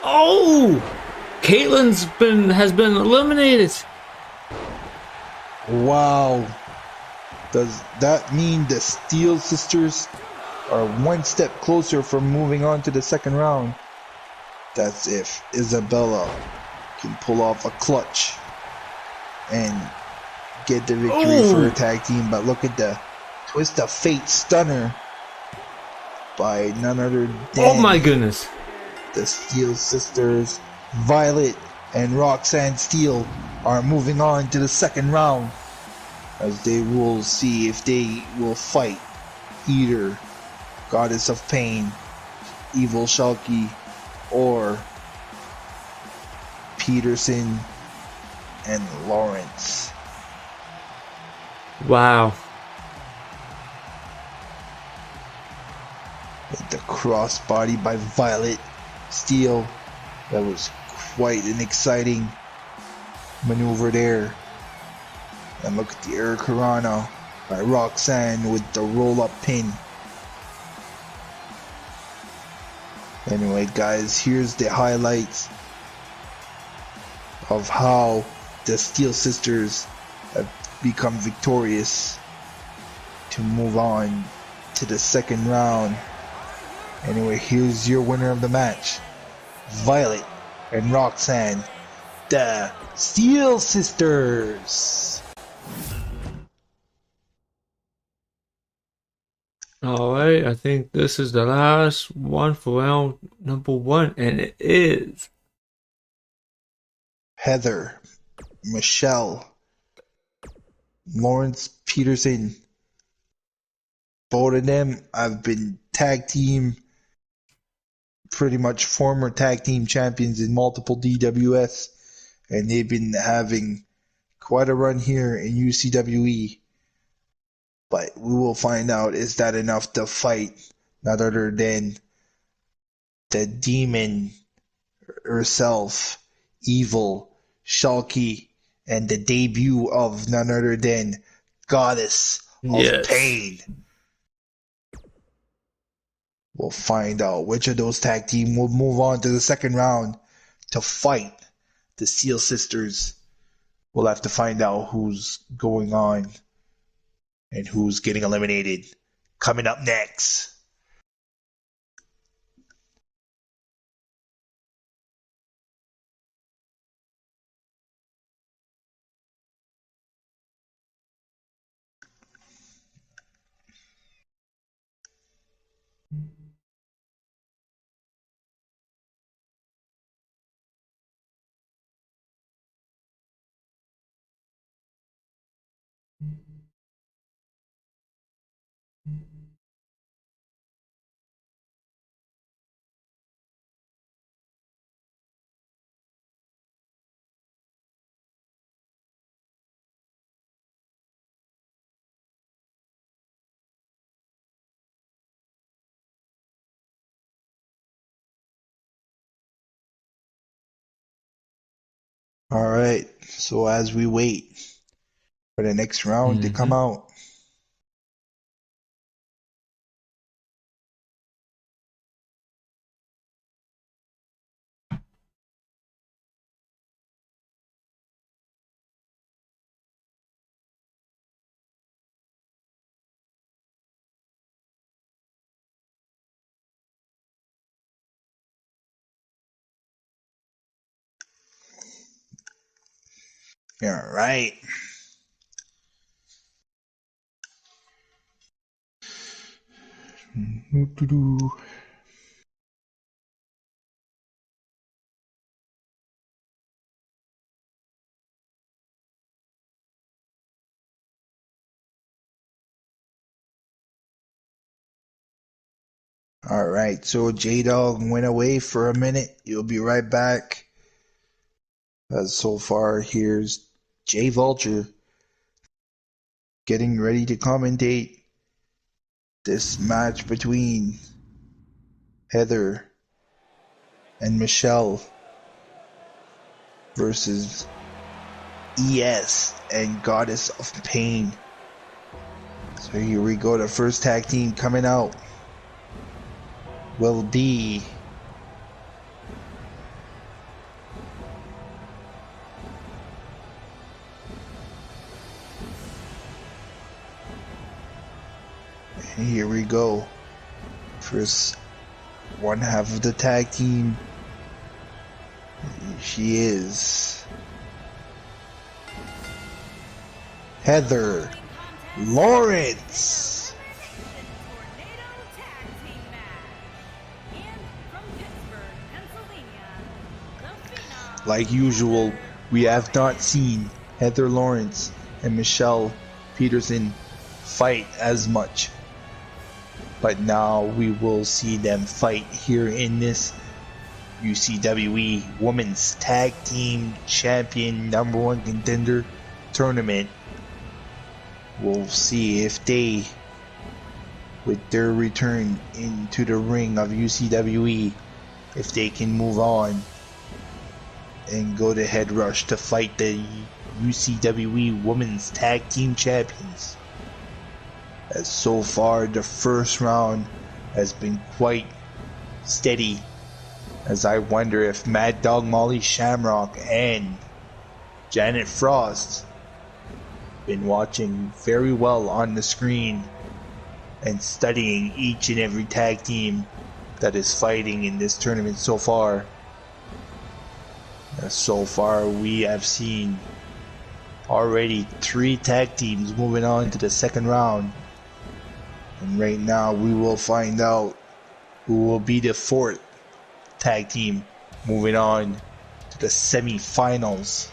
Speaker 1: Oh, has been eliminated.
Speaker 2: Wow. Does that mean the Steel Sisters are one step closer from moving on to the second round? That's if Isabella can pull off a clutch and get the victory for her tag team. But look at the twist of fate stunner by none other than
Speaker 1: Oh my goodness.
Speaker 2: the Steel Sisters. Violet and Roxanne Steele are moving on to the second round, as they will see if they will fight either Goddess of Pain, Evil Shulky, or Peterson and Lawrence.
Speaker 1: Wow.
Speaker 2: With the crossbody by Violet Steele, that was quite an exciting maneuver there. And look at the Air Karana by Roxanne with the roll-up pin. Anyway, guys, here's the highlights of how the Steel Sisters have become victorious to move on to the second round. Anyway, here's your winner of the match. Violet and Roxanne, the Steel Sisters.
Speaker 1: Alright, I think this is the last one for round number 1, and it is
Speaker 2: Heather, Michelle, Lawrence Peterson. Both of them have been tag team, pretty much former tag team champions in multiple DWS, and they've been having quite a run here in UCWE. But we will find out, is that enough to fight none other than the demon herself, Evil Shulky, and the debut of none other than Goddess of Pain. We'll find out which of those tag team will move on to the second round to fight the Steel Sisters. We'll have to find out who's going on and who's getting eliminated. Coming up next. Alright, so as we wait for the next round to come out. Alright. Alright, so J-Dog went away for a minute. You'll be right back. As so far, here's J Vulture getting ready to commentate this match between Heather and Michelle versus ES and Goddess of Pain. So here we go. The first tag team coming out will be here we go. First one half of the tag team. She is Heather Lawrence. Like usual, we have not seen Heather Lawrence and Michelle Peterson fight as much. But now we will see them fight here in this UCWE Women's Tag Team Champion #1 Contender Tournament. We'll see if they, with their return into the ring of UCWE, if they can move on and go to Head Rush to fight the UCWE Women's Tag Team Champions. As so far, the first round has been quite steady, as I wonder if Mad Dog Molly Shamrock and Janet Frost been watching very well on the screen and studying each and every tag team that is fighting in this tournament so far. So far, we have seen already 3 tag teams moving on to the second round. And right now, we will find out who will be the 4th tag team moving on to the semi-finals.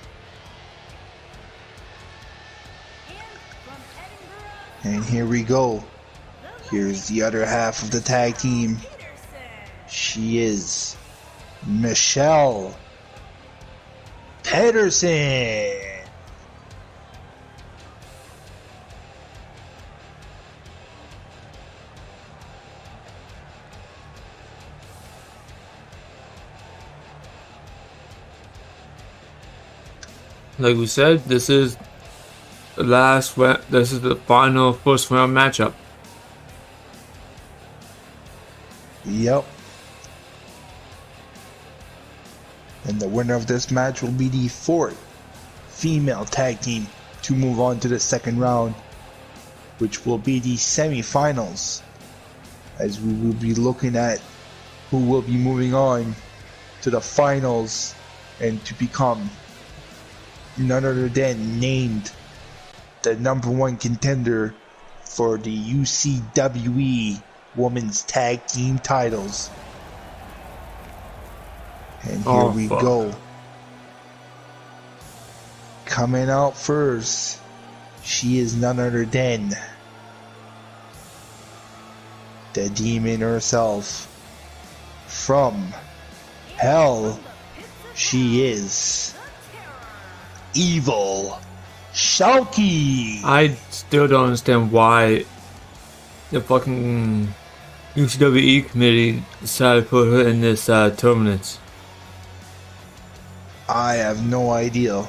Speaker 2: And here we go. Here's the other half of the tag team. She is Michelle Peterson.
Speaker 1: Like we said, this is the final first round matchup.
Speaker 2: Yep. And the winner of this match will be the 4th female tag team to move on to the second round, which will be the semi-finals, as we will be looking at who will be moving on to the finals and to become none other than named the #1 contender for the UCWE Women's Tag Team titles. And here we go. Coming out first, she is none other than the demon herself. From hell, she is Evil Shalky.
Speaker 1: I still don't understand why the fucking UCWE committee decided to put her in this tournament.
Speaker 2: I have no idea.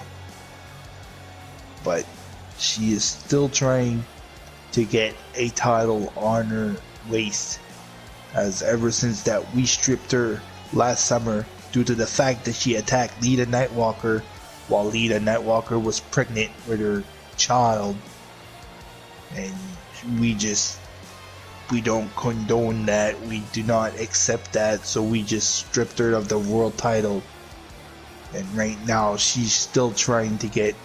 Speaker 2: But she is still trying to get a title on her waist, as ever since that we stripped her last summer due to the fact that she attacked Lita Nightwalker while Lita Nightwalker was pregnant with her child. And we don't condone that. We do not accept that, so we just stripped her of the world title. And right now she's still trying to get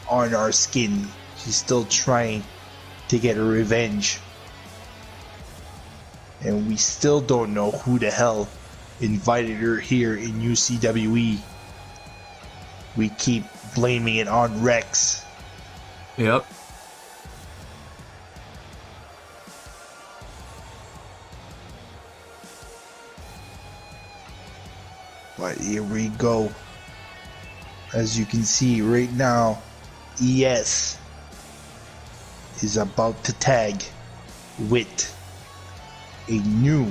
Speaker 2: on our skin. She's still trying to get her revenge. And we still don't know who the hell invited her here in UCWE. We keep blaming it on Rex.
Speaker 1: Yep.
Speaker 2: But here we go. As you can see right now, ES is about to tag with a new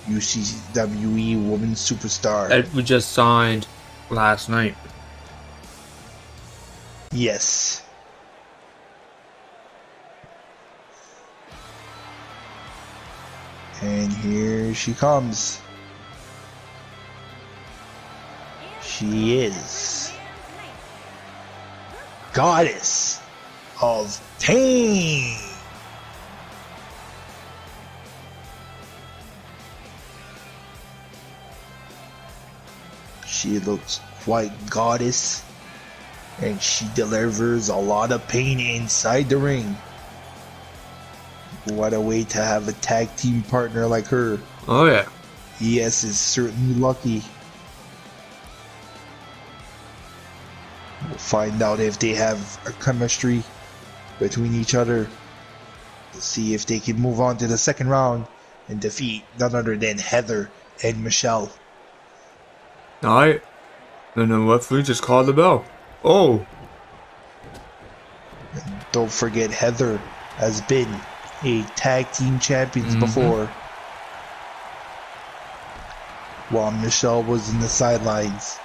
Speaker 2: UCWE Women's Superstar.
Speaker 1: That we just signed last night.
Speaker 2: Yes. And here she comes. She is Goddess of Pain. She looks quite goddess, and she delivers a lot of pain inside the ring. What a way to have a tag team partner like her.
Speaker 1: Oh yeah.
Speaker 2: ES is certainly lucky. We'll find out if they have a chemistry between each other to see if they can move on to the second round and defeat none other than Heather and Michelle.
Speaker 1: Alright. Then the referee just called the bell. Oh.
Speaker 2: Don't forget, Heather has been a tag team champions before, while Michelle was in the sidelines.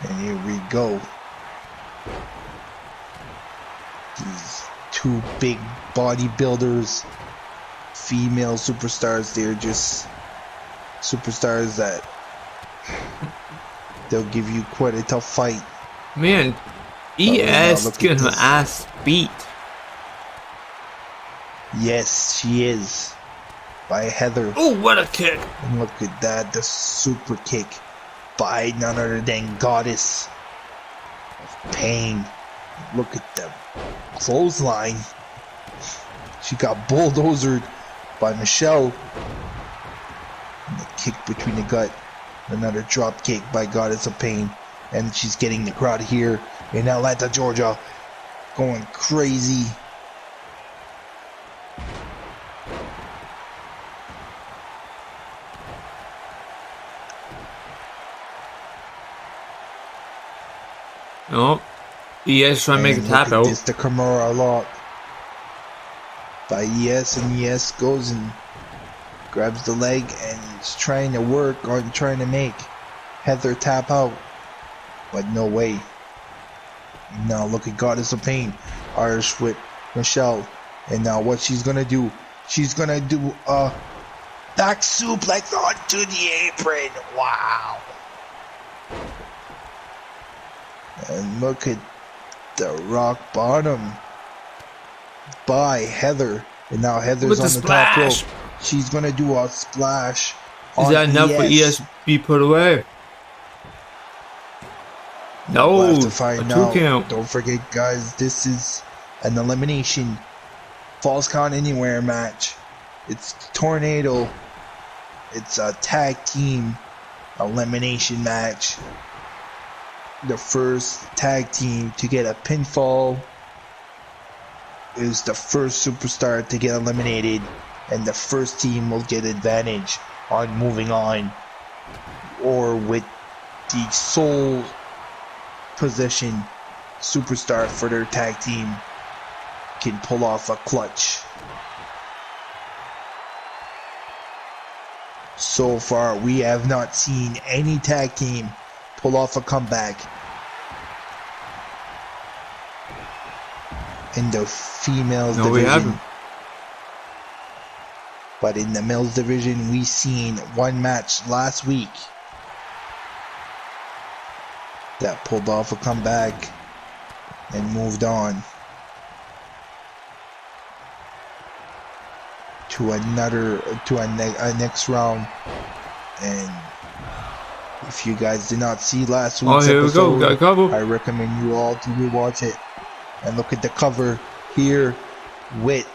Speaker 2: And here we go. These two big bodybuilders, female superstars, they're just superstars that they'll give you quite a tough fight.
Speaker 1: Man, ES getting her ass beat.
Speaker 2: Yes, she is. By Heather.
Speaker 1: Oh, what a kick.
Speaker 2: And look at that, the super kick by none other than Goddess of Pain. Look at the clothesline. She got bulldozered by Michelle. And the kick between the gut. Another drop kick by Goddess of Pain. And she's getting the crowd here in Atlanta, Georgia, going crazy.
Speaker 1: Oh, ES trying to make a tap out.
Speaker 2: This the Kimura lock by ES, and ES goes and grabs the leg and is trying to work on trying to make Heather tap out, but no way. Now look at Goddess of Pain, Irish whip Michelle, and now what she's gonna do? She's gonna do a back suplex onto the apron. Wow. And look at the rock bottom by Heather. And now Heather's on the top rope. She's going to do a splash.
Speaker 1: Is that enough for ES to be put away? No,
Speaker 2: We'll have to find
Speaker 1: a 2
Speaker 2: out.
Speaker 1: count.
Speaker 2: Don't forget, guys, this is an elimination falls count anywhere match. It's Tornado. It's a tag team elimination match. The first tag team to get a pinfall is the first superstar to get eliminated, and the first team will get advantage on moving on, or with the sole position superstar for their tag team can pull off a clutch. So far, we have not seen any tag team pull off a comeback in the females division.
Speaker 1: We haven't.
Speaker 2: But in the males division, we seen one match last week that pulled off a comeback and moved on to a next round. And if you guys did not see last week's
Speaker 1: here
Speaker 2: episode,
Speaker 1: we go. We got a cover.
Speaker 2: I recommend you all to rewatch it. And look at the cover here with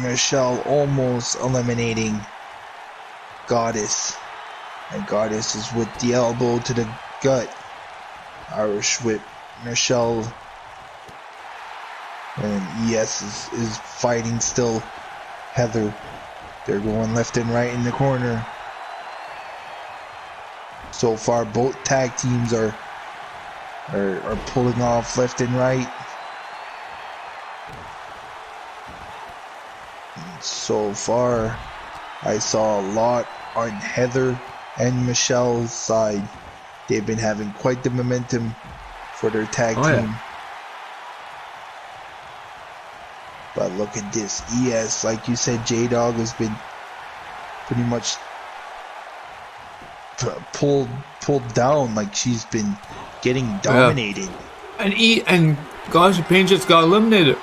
Speaker 2: Michelle almost eliminating Goddess. And Goddess is with the elbow to the gut. Irish whip Michelle. And ES is fighting still Heather. They're going left and right in the corner. So far, both tag teams are are pulling off left and right. And so far, I saw a lot on Heather and Michelle's side. They've been having quite the momentum for their tag team.
Speaker 1: Yeah.
Speaker 2: But look at this. ES, like you said, J-Dog has been pretty much pulled down. Like she's been getting dominated.
Speaker 1: Yeah. And Goddess of Pain just got eliminated.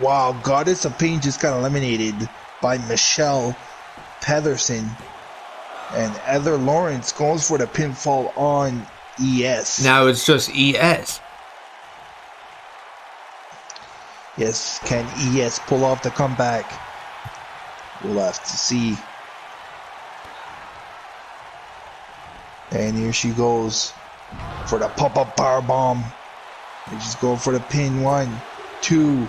Speaker 2: Wow, Goddess of Pain just got eliminated by Michelle Pedersen. And Heather Lawrence goes for the pinfall on ES.
Speaker 1: Now it's just ES.
Speaker 2: Yes, can ES pull off the comeback? We'll have to see. And here she goes for the pop-up powerbomb. And she's going for the pin. 1, 2.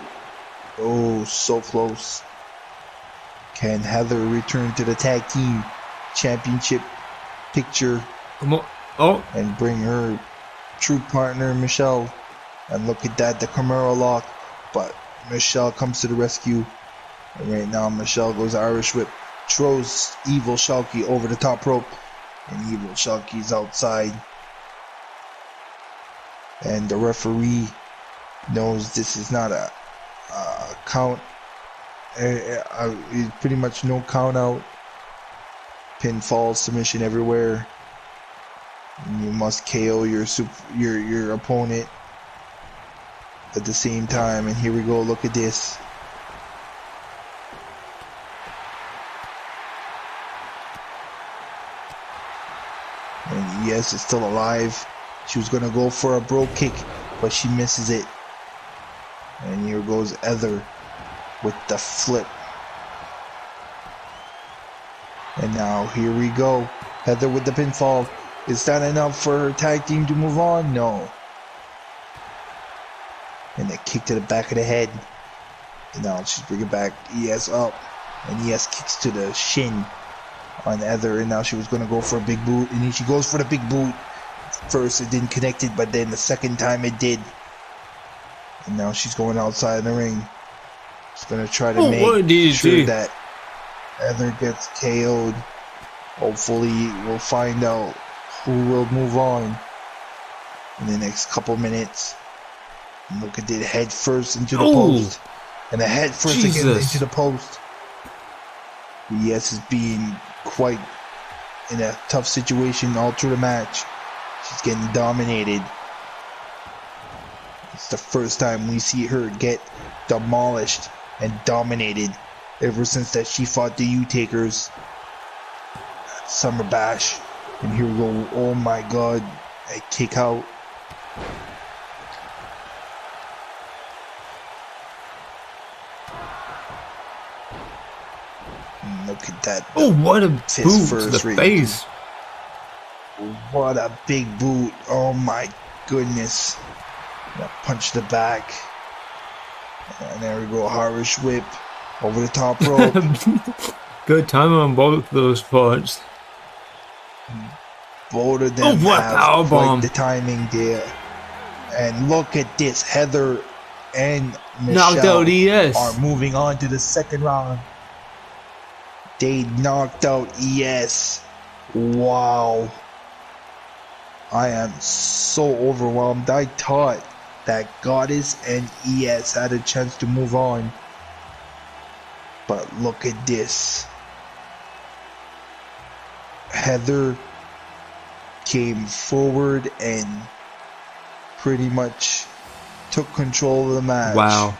Speaker 2: Oh, so close. Can Heather return to the tag team championship picture?
Speaker 1: Come on. Oh.
Speaker 2: And bring her true partner, Michelle. And look at that, the Camaro lock. But Michelle comes to the rescue. And right now, Michelle goes Irish whip. Throws Evil Shalky over the top rope. And Evil Shalky's outside. And the referee knows this is not a count. Pretty much no count out. Pinfall, submission everywhere. And you must KO your opponent at the same time. And here we go. Look at this. And ES is still alive. She was gonna go for a bro kick, but she misses it. And here goes Heather with the flip. And now here we go. Heather with the pinfall. Is that enough for her tag team to move on? No. And a kick to the back of the head. And now she's bringing back ES up. And ES kicks to the shin on Heather. And now she was going to go for a big boot. And then she goes for the big boot. First it didn't connect it, but then the second time it did. And now she's going outside the ring. She's going to try to make sure that Heather gets KO'd. Hopefully we'll find out who will move on in the next couple minutes. And look at it, head first into the post. And a head first again into the post. ES is being quite in a tough situation all through the match. She's getting dominated. It's the first time we see her get demolished and dominated ever since that she fought the U-Takers at Summer Bash. And here we go. Oh my god. A kick out. And look at that.
Speaker 1: Oh, what a boot to the face.
Speaker 2: What a big boot. Oh my goodness. Punch the back. And there we go. Irish whip over the top rope.
Speaker 1: Good time on both those parts.
Speaker 2: Both of them have quite the timing there. And look at this. Heather and Michelle are moving on to the second round. They knocked out ES. Wow. I am so overwhelmed. I thought that Goddess and ES had a chance to move on. But look at this. Heather came forward and pretty much took control of the match.
Speaker 1: Wow.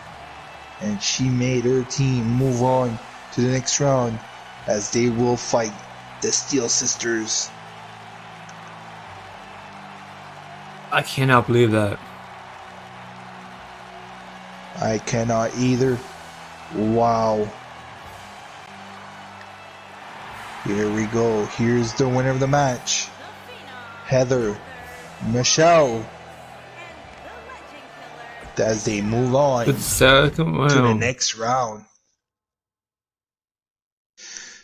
Speaker 2: And she made her team move on to the next round as they will fight the Steel Sisters.
Speaker 1: I cannot believe that.
Speaker 2: I cannot either. Wow. Here we go. Here's the winner of the match. Heather, Michelle. As they move on to the next round.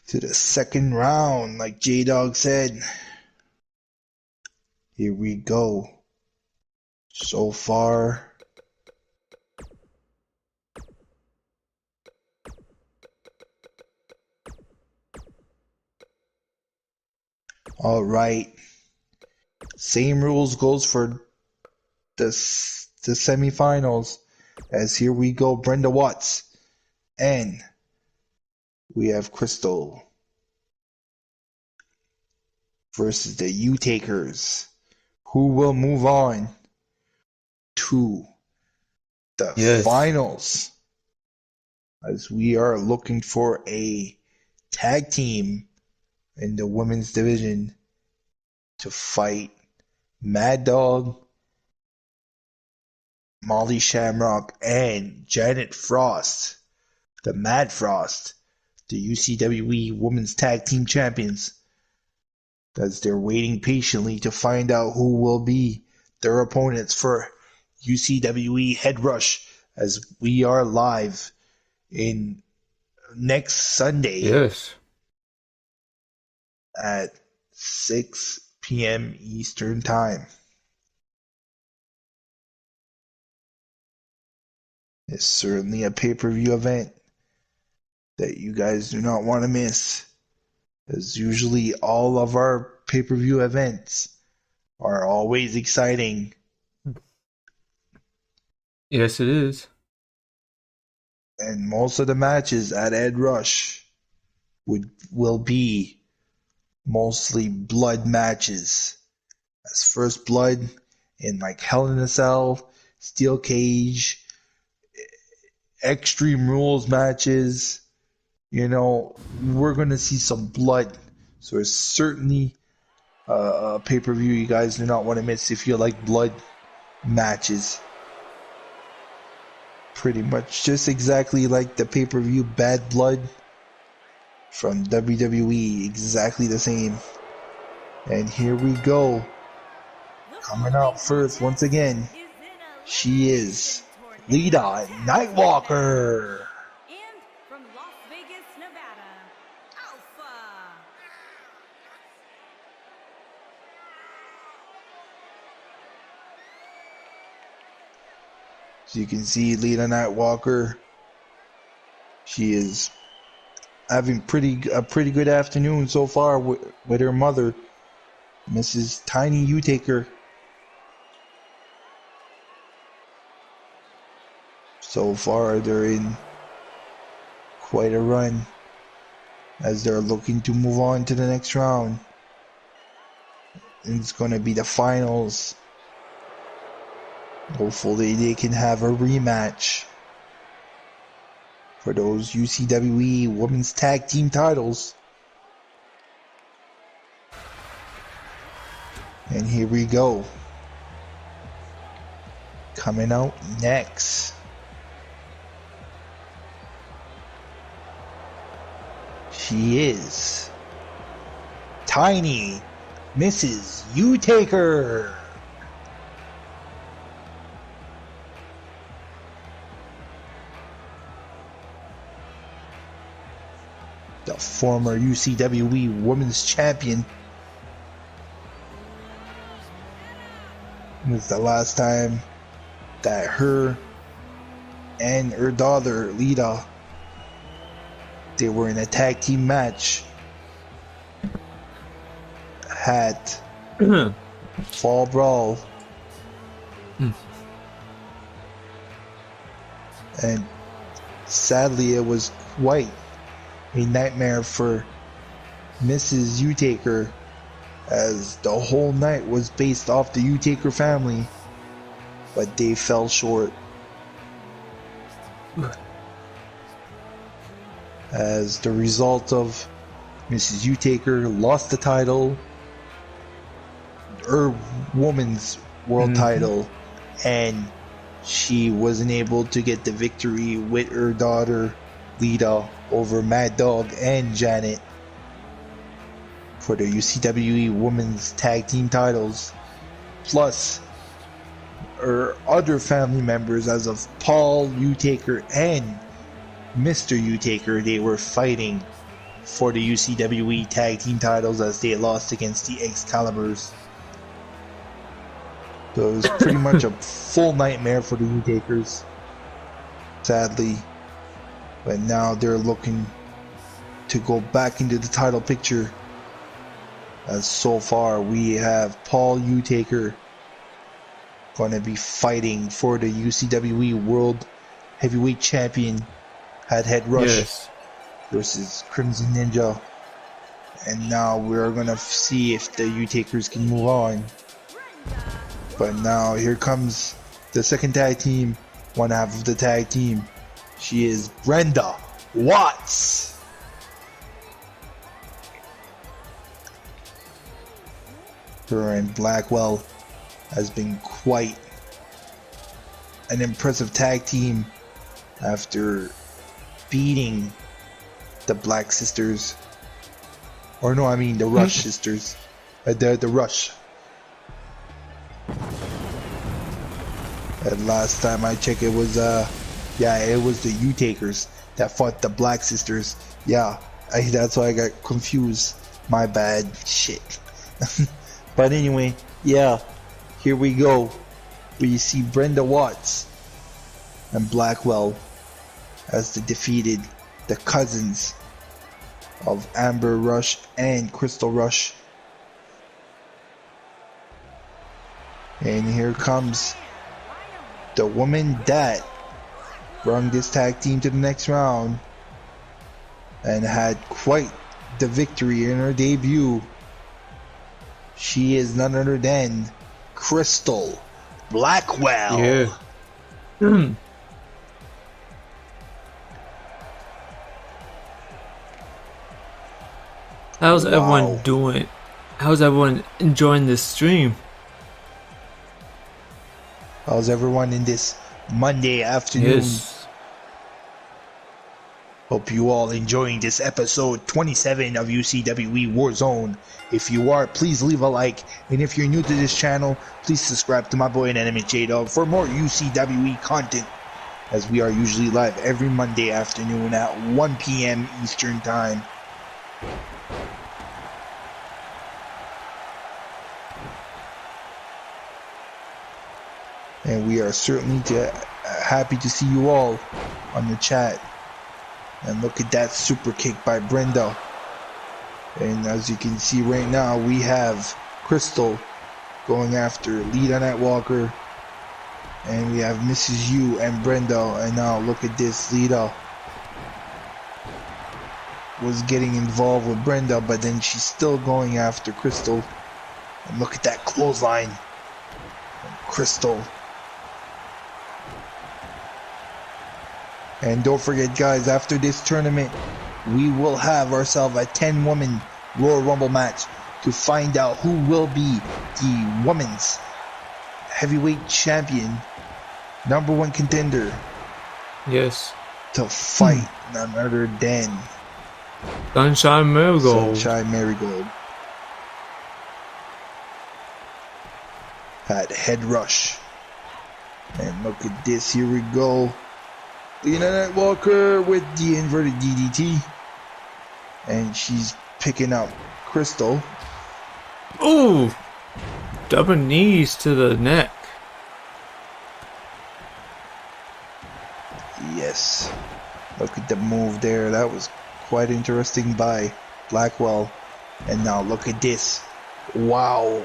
Speaker 2: To the second round, like J-Dog said. Here we go. so far. All right. Same rules goes for the semifinals. As here we go, Brenda Watts, and we have Crystal versus the U-Takers, who will move on to the
Speaker 1: Yes.
Speaker 2: finals, as we are looking for a tag team in the women's division to fight Mad Dog, Molly Shamrock, and Janet Frost, the Mad Frost, the UCWE Women's Tag Team Champions, as they're waiting patiently to find out who will be their opponents for UCWE Head Rush, as we are live in next Sunday
Speaker 1: Yes.
Speaker 2: at 6 p.m. Eastern Time. It's certainly a pay-per-view event that you guys do not want to miss, as usually all of our pay-per-view events are always exciting.
Speaker 1: Yes, it is.
Speaker 2: And most of the matches at Ed Rush will be mostly blood matches. As First Blood in like Hell in a Cell, Steel Cage, Extreme Rules matches. You know, we're going to see some blood. So it's certainly a pay-per-view you guys do not want to miss if you like blood matches. Pretty much just exactly like the pay-per-view Bad Blood from WWE. Exactly the same. And here we go. Coming out first, once again, she is Lita Nightwalker.
Speaker 3: And from Las Vegas, Nevada, Alpha.
Speaker 2: So you can see Lita Nightwalker. She is having a pretty good afternoon so far with her mother, Mrs. Tiny U-Taker. So far, they're in quite a run as they're looking to move on to the next round. And it's going to be the finals. Hopefully, they can have a rematch for those UCWE Women's Tag Team titles. And here we go. Coming out next, she is Tiny Mrs. U-Taker. The former UCWE Women's Champion. It was the last time that her and her daughter, Lita, they were in a tag team match at Fall Brawl. And sadly, it was quite a nightmare for Mrs. U-Taker, as the whole night was based off the U-Taker family, but they fell short. As the result of Mrs. U-Taker lost the title, her woman's world title, and she wasn't able to get the victory with her daughter Lita over Mad Dog and Janet for the UCWE Women's Tag Team titles. Plus, her other family members, as of Paul U-Taker and Mr. U-Taker, they were fighting for the UCWE Tag Team titles as they lost against the Excaliburs. So it was pretty much a full nightmare for the U-Takers, sadly. But now they're looking to go back into the title picture. As so far we have Paul U-Taker going to be fighting for the UCWE World Heavyweight Champion at Head Rush versus Crimson Ninja. And now we're going to see if the U-Takers can move on. But now here comes the second tag team, one half of the tag team. She is Brenda Watts. Her and Blackwell has been quite an impressive tag team after beating the Black Sisters. Or no, I mean the Rush Sisters. The Rush. And last time I checked, it was it was the U-Takers that fought the Black Sisters. Yeah, that's why I got confused. My bad. Shit. But anyway, yeah, here we go. We see Brenda Watts and Blackwell as they defeated the cousins of Amber Rush and Crystal Rush. And here comes the woman that brought this tag team to the next round and had quite the victory in her debut. She is none other than Crystal Blackwell.
Speaker 1: Yeah. How's everyone doing? How's everyone enjoying this stream?
Speaker 2: How's everyone in this Monday afternoon?
Speaker 1: Yes.
Speaker 2: Hope you all enjoying this episode 27 of UCWE Warzone. If you are, please leave a like. And if you're new to this channel, please subscribe to my boy Inanimate J-Dog for more UCWE content, as we are usually live every Monday afternoon at 1 p.m. Eastern Time. And we are certainly happy to see you all on the chat. And look at that super kick by Brenda. And as you can see right now, we have Crystal going after Lita Nightwalker. And we have Mrs. U and Brenda. And now look at this, Lita was getting involved with Brenda, but then she's still going after Crystal. And look at that clothesline. And Crystal. And don't forget, guys, after this tournament, we will have ourselves a 10-woman Royal Rumble match to find out who will be the women's heavyweight champion, #1 contender.
Speaker 1: Yes.
Speaker 2: To fight none other than
Speaker 1: Sunshine Marigold.
Speaker 2: Sunshine Marigold at Head Rush. And look at this, here we go. Lita Nightwalker with the inverted DDT. And she's picking up Crystal.
Speaker 1: Ooh! Double knees to the neck.
Speaker 2: Yes. Look at the move there. That was quite interesting by Blackwell. And now look at this. Wow.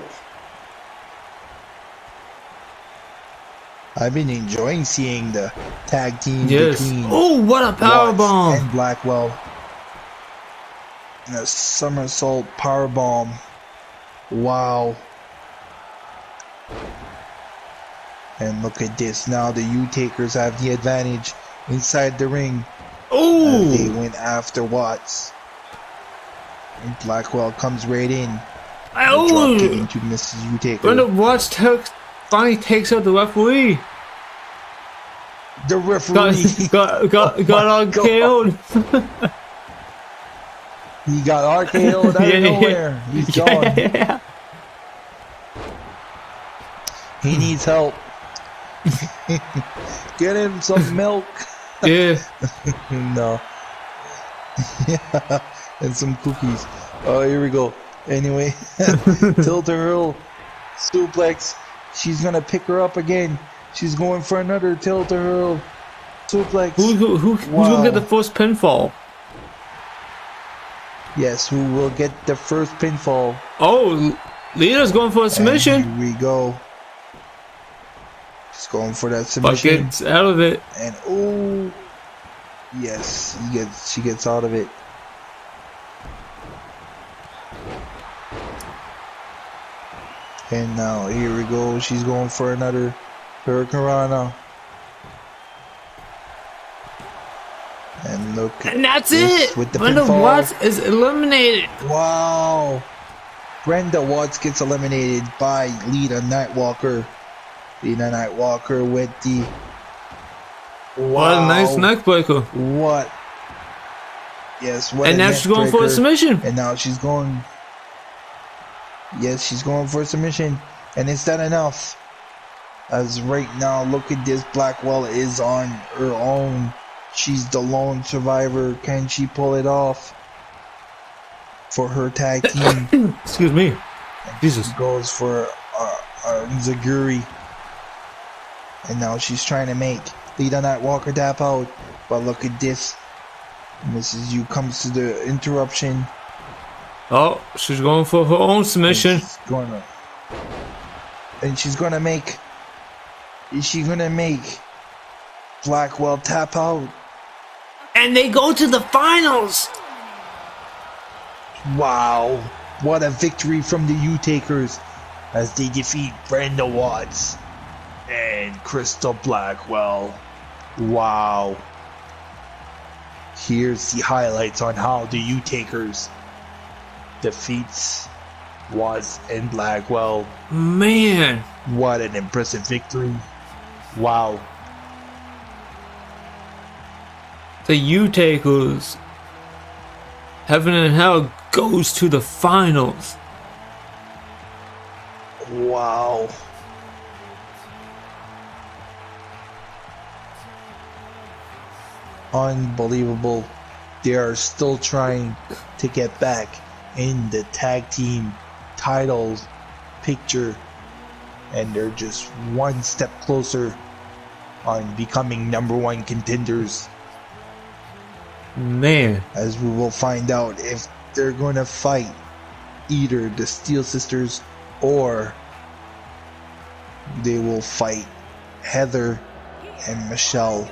Speaker 2: I've been enjoying seeing the tag team between
Speaker 1: Oh, what a powerbomb!
Speaker 2: and Blackwell. And a somersault powerbomb. Wow. And look at this. Now the U-Takers have the advantage inside the ring.
Speaker 1: Oh!
Speaker 2: They went after Watts. And Blackwell comes right in. Drop kick into Mrs. U-Taker.
Speaker 1: Brenda Watts finally takes out the referee.
Speaker 2: The referee
Speaker 1: got RKO'd.
Speaker 2: He got RKO'd out of nowhere. He's gone.
Speaker 1: Yeah.
Speaker 2: He needs help. Get him some milk.
Speaker 1: Yeah.
Speaker 2: No. Yeah. And some cookies. Oh, here we go. Anyway, tilt-a-whirl suplex She's gonna pick her up again. She's going for another tilt-a-hurl suplex.
Speaker 1: Who's gonna get the first pinfall?
Speaker 2: Yes, who will get the first pinfall?
Speaker 1: Oh, Lita's going for a submission.
Speaker 2: And here we go. She's going for that
Speaker 1: But
Speaker 2: submission.
Speaker 1: gets out of it.
Speaker 2: And oh, yes, she gets out of it. And now here we go. She's going for another Hurricane Rana. And look.
Speaker 1: And that's
Speaker 2: this
Speaker 1: it.
Speaker 2: with the
Speaker 1: Brenda
Speaker 2: pinfall.
Speaker 1: Watts is eliminated.
Speaker 2: Wow. Brenda Watts gets eliminated by Lita Nightwalker. Lita Nightwalker with the... Wow.
Speaker 1: What a nice neckbreaker.
Speaker 2: What? Yes, what
Speaker 1: And
Speaker 2: a
Speaker 1: now she's going for a
Speaker 2: neckbreaker.
Speaker 1: submission.
Speaker 2: And now she's going... Yes, she's going for a submission. And is that enough? As right now, look at this. Blackwell is on her own. She's the lone survivor. Can she pull it off for her tag team?
Speaker 1: Excuse me. Jesus.
Speaker 2: She goes for Zaguri. And now she's trying to make Lita Nightwalker tap out. But look at this. Mrs. U comes to the interruption.
Speaker 1: Oh, she's going for her own submission.
Speaker 2: And she's gonna make... Is she gonna make Blackwell tap out?
Speaker 1: And they go to the finals.
Speaker 2: Wow. What a victory from the U-Takers as they defeat Brenda Watts and Crystal Blackwell. Wow. Here's the highlights on how the U-Takers defeats Watts and Blackwell.
Speaker 1: Man.
Speaker 2: What an impressive victory. Wow.
Speaker 1: The U-Takers. Heaven and Hell goes to the finals.
Speaker 2: Wow. Unbelievable. They are still trying to get back in the tag team titles picture, and they're just one step closer on becoming #1 contenders.
Speaker 1: Man.
Speaker 2: As we will find out if they're going to fight either the Steel Sisters or they will fight Heather and Michelle.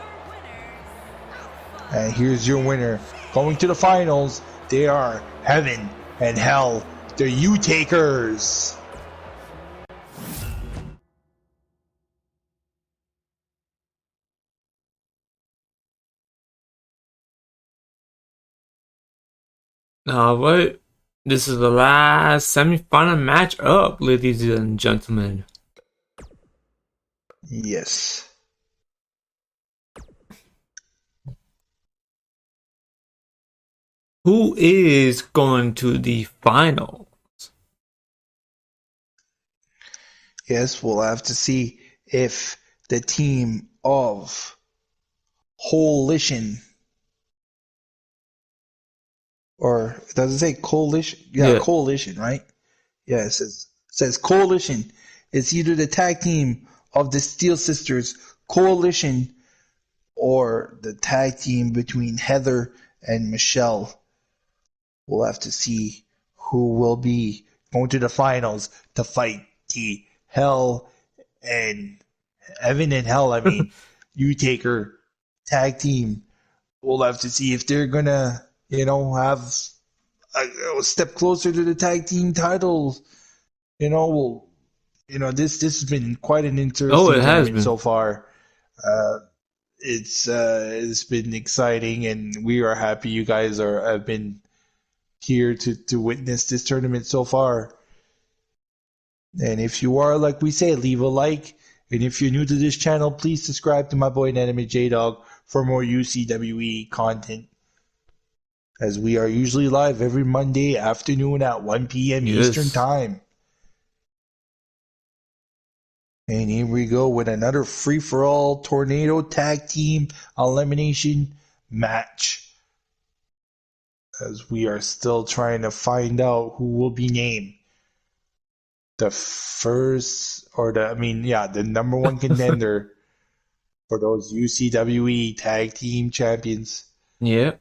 Speaker 2: And here's your winner. Going to the finals, they are Heaven and Hell, the U-Takers.
Speaker 1: Alright. This is the last semi-final match up, ladies and gentlemen.
Speaker 2: Yes.
Speaker 1: Who is going to the final?
Speaker 2: Yes, we'll have to see if the team of Coalition, or does it say Coalition? Yeah, Coalition, right? Yeah, it says Coalition. It's either the tag team of the Steel Sisters, Coalition, or the tag team between Heather and Michelle. We'll have to see who will be going to the finals to fight the Hell and Heaven and Hell, I mean, U-Taker tag team. We'll have to see if they're gonna, have a step closer to the tag team titles. This has been quite an interesting tournament so far. It's been exciting, and we are happy you guys have been here to witness this tournament so far. And if you are, like we say, leave a like. And if you're new to this channel, please subscribe to my boy Anime J-Dog for more UCWE content. As we are usually live every Monday afternoon at 1 p.m. Eastern Time. And here we go with another free-for-all Tornado Tag Team Elimination match. As we are still trying to find out who will be named the first, or the number one contender for those UCWE Tag Team Champions.
Speaker 1: Yeah.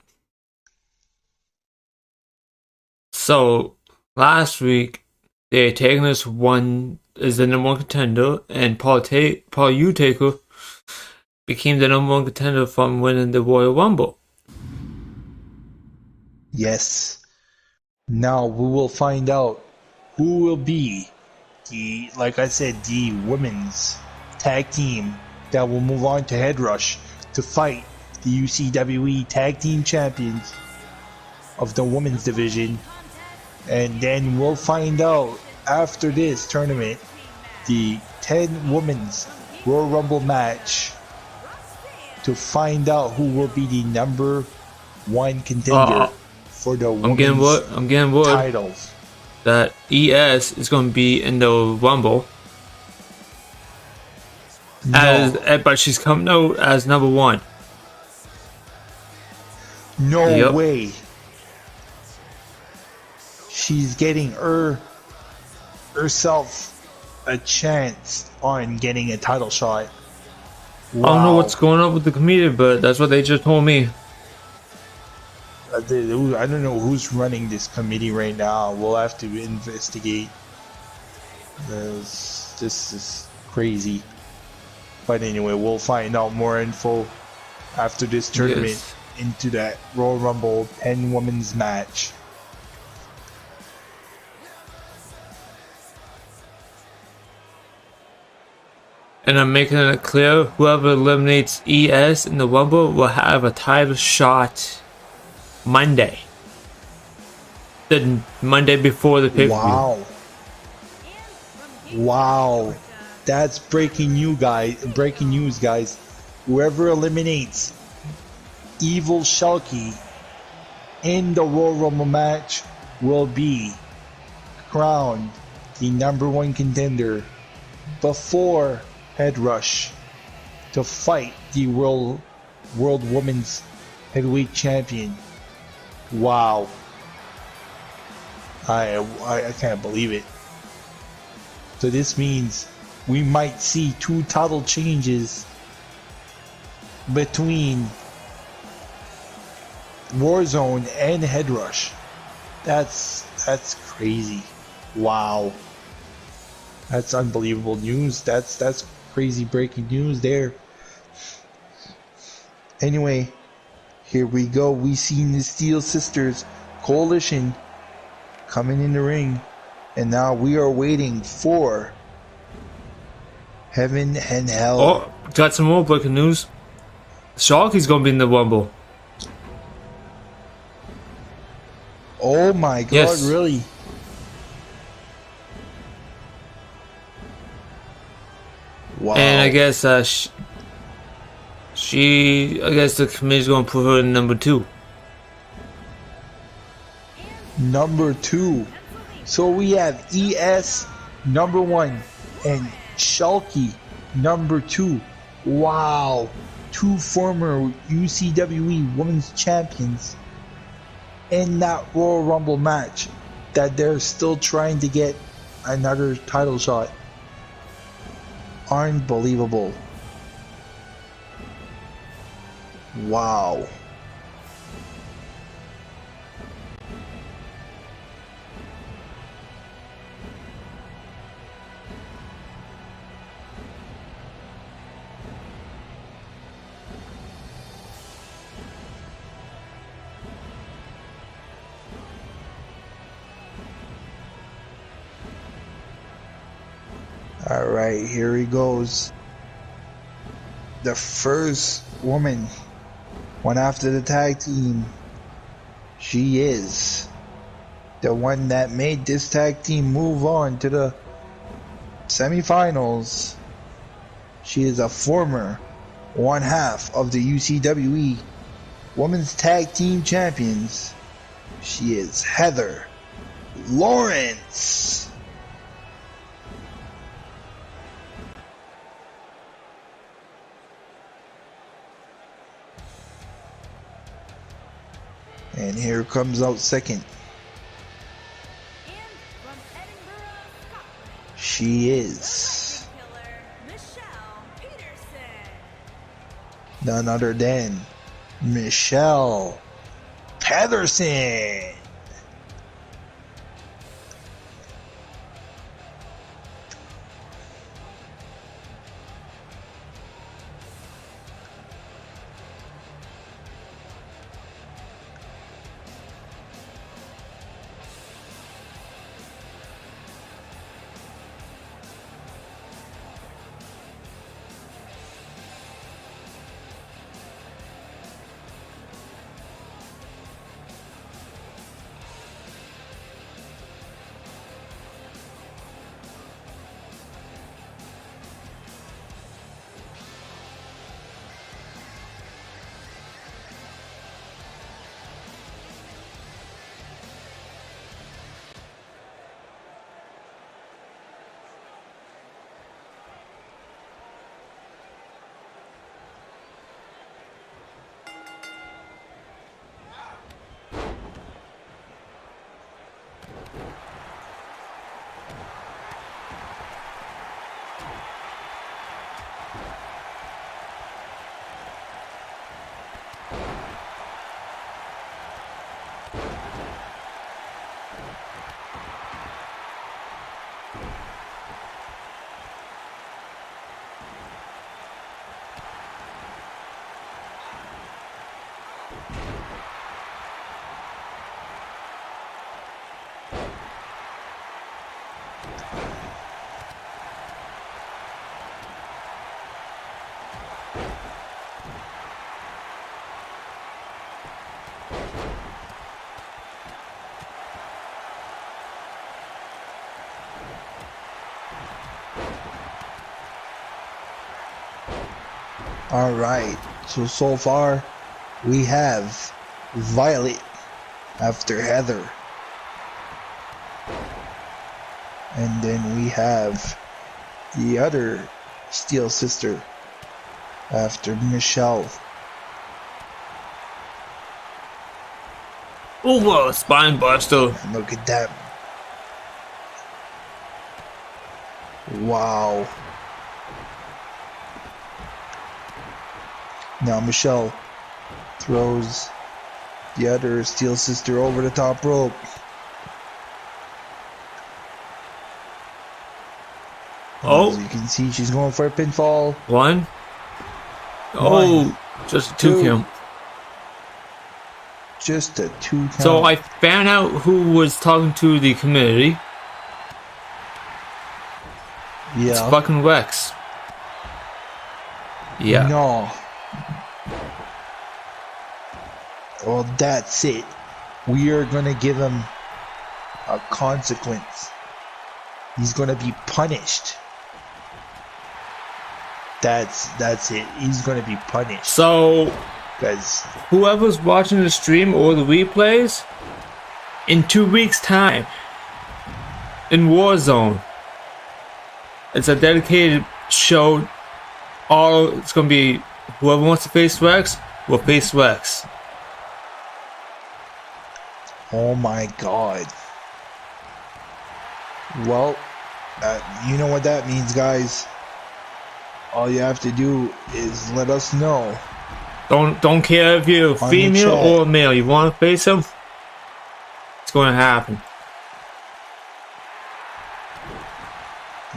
Speaker 1: So last week, the antagonist one is the number one contender, and Paul Utaker became the number one contender from winning the Royal Rumble.
Speaker 2: Yes. Now we will find out who will be like I said, the women's tag team that will move on to Head Rush to fight the UCWE Tag Team Champions of the women's division. And then we'll find out after this tournament the 10 women's Royal Rumble match to find out who will be the number one contender for the women's
Speaker 1: I'm getting word
Speaker 2: titles.
Speaker 1: that ES is going to be in the Rumble.
Speaker 2: No,
Speaker 1: But she's coming out as number one.
Speaker 2: no way. She's getting herself a chance on getting a title shot. Wow.
Speaker 1: I don't know what's going on with the committee, but that's what they just told me.
Speaker 2: I don't know who's running this committee right now. We'll have to investigate. This is crazy. But anyway, we'll find out more info after this tournament into that Royal Rumble 10 women's match.
Speaker 1: And I'm making it clear, whoever eliminates ES in the Rumble will have a title shot Monday. The Monday before the pay-per-view.
Speaker 2: Wow. Wow. That's breaking news, guys. Whoever eliminates Evil Shulky in the Royal Rumble match will be crowned the number one contender before Head Rush to fight the World Women's Heavyweight Champion. Wow. I can't believe it. So this means we might see two title changes between Warzone and Head Rush. That's crazy. Wow. That's unbelievable news. That's crazy breaking news there. Anyway, here we go. We seen the Steel Sisters Coalition coming in the ring, and now we are waiting for Heaven and Hell.
Speaker 1: Oh, got some more breaking news. Sharky's gonna be in the Rumble.
Speaker 2: Oh my God!
Speaker 1: Yes.
Speaker 2: Really? Wow.
Speaker 1: And I guess I guess the committee's gonna put her in number 2.
Speaker 2: Number 2. So we have ES number 1 and Shulky number 2. Wow. 2 former UCWE Women's Champions in that Royal Rumble match that they're still trying to get another title shot. Unbelievable. Wow. Alright, here he goes. The first woman went after the tag team. She is the one that made this tag team move on to the semifinals. She is a former one half of the UCWE Women's Tag Team Champions. She is Heather Lawrence. And here comes out second.
Speaker 3: And from Edinburgh, Scotland,
Speaker 2: she is none other than Michelle Patterson. All right, so far we have Violet after Heather, and then we have the other Steel sister after Michelle.
Speaker 1: Oh, what a spine buster.
Speaker 2: And look at that. Wow. Now Michelle throws the other Steel sister over the top rope.
Speaker 1: Oh.
Speaker 2: As you can see, she's going for a pinfall.
Speaker 1: One. Oh, just a two count.
Speaker 2: Just a 2 count.
Speaker 1: So I found out who was talking to the committee. It's
Speaker 2: Yeah.
Speaker 1: fucking Rex. Yeah.
Speaker 2: No. Well, that's it. We are going to give him a consequence. He's going to be punished. That's it. He's going to be punished.
Speaker 1: So
Speaker 2: Because
Speaker 1: whoever's watching the stream or the replays, in 2 weeks' time, in Warzone, it's a dedicated show. It's gonna be whoever wants to face Rex will face Rex.
Speaker 2: oh my god. Well, you know what that means, guys. All you have to do is let us know.
Speaker 1: Don't care if you're
Speaker 2: On the
Speaker 1: female
Speaker 2: chat.
Speaker 1: or male. You want to face him? It's going to happen.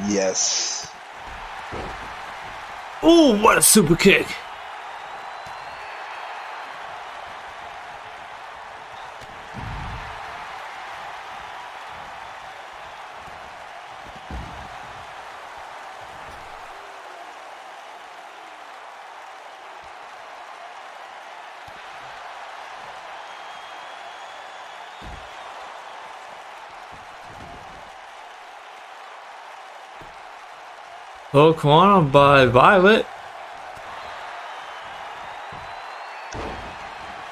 Speaker 2: Yes.
Speaker 1: Ooh, what a super kick! Oh, come on by Violet.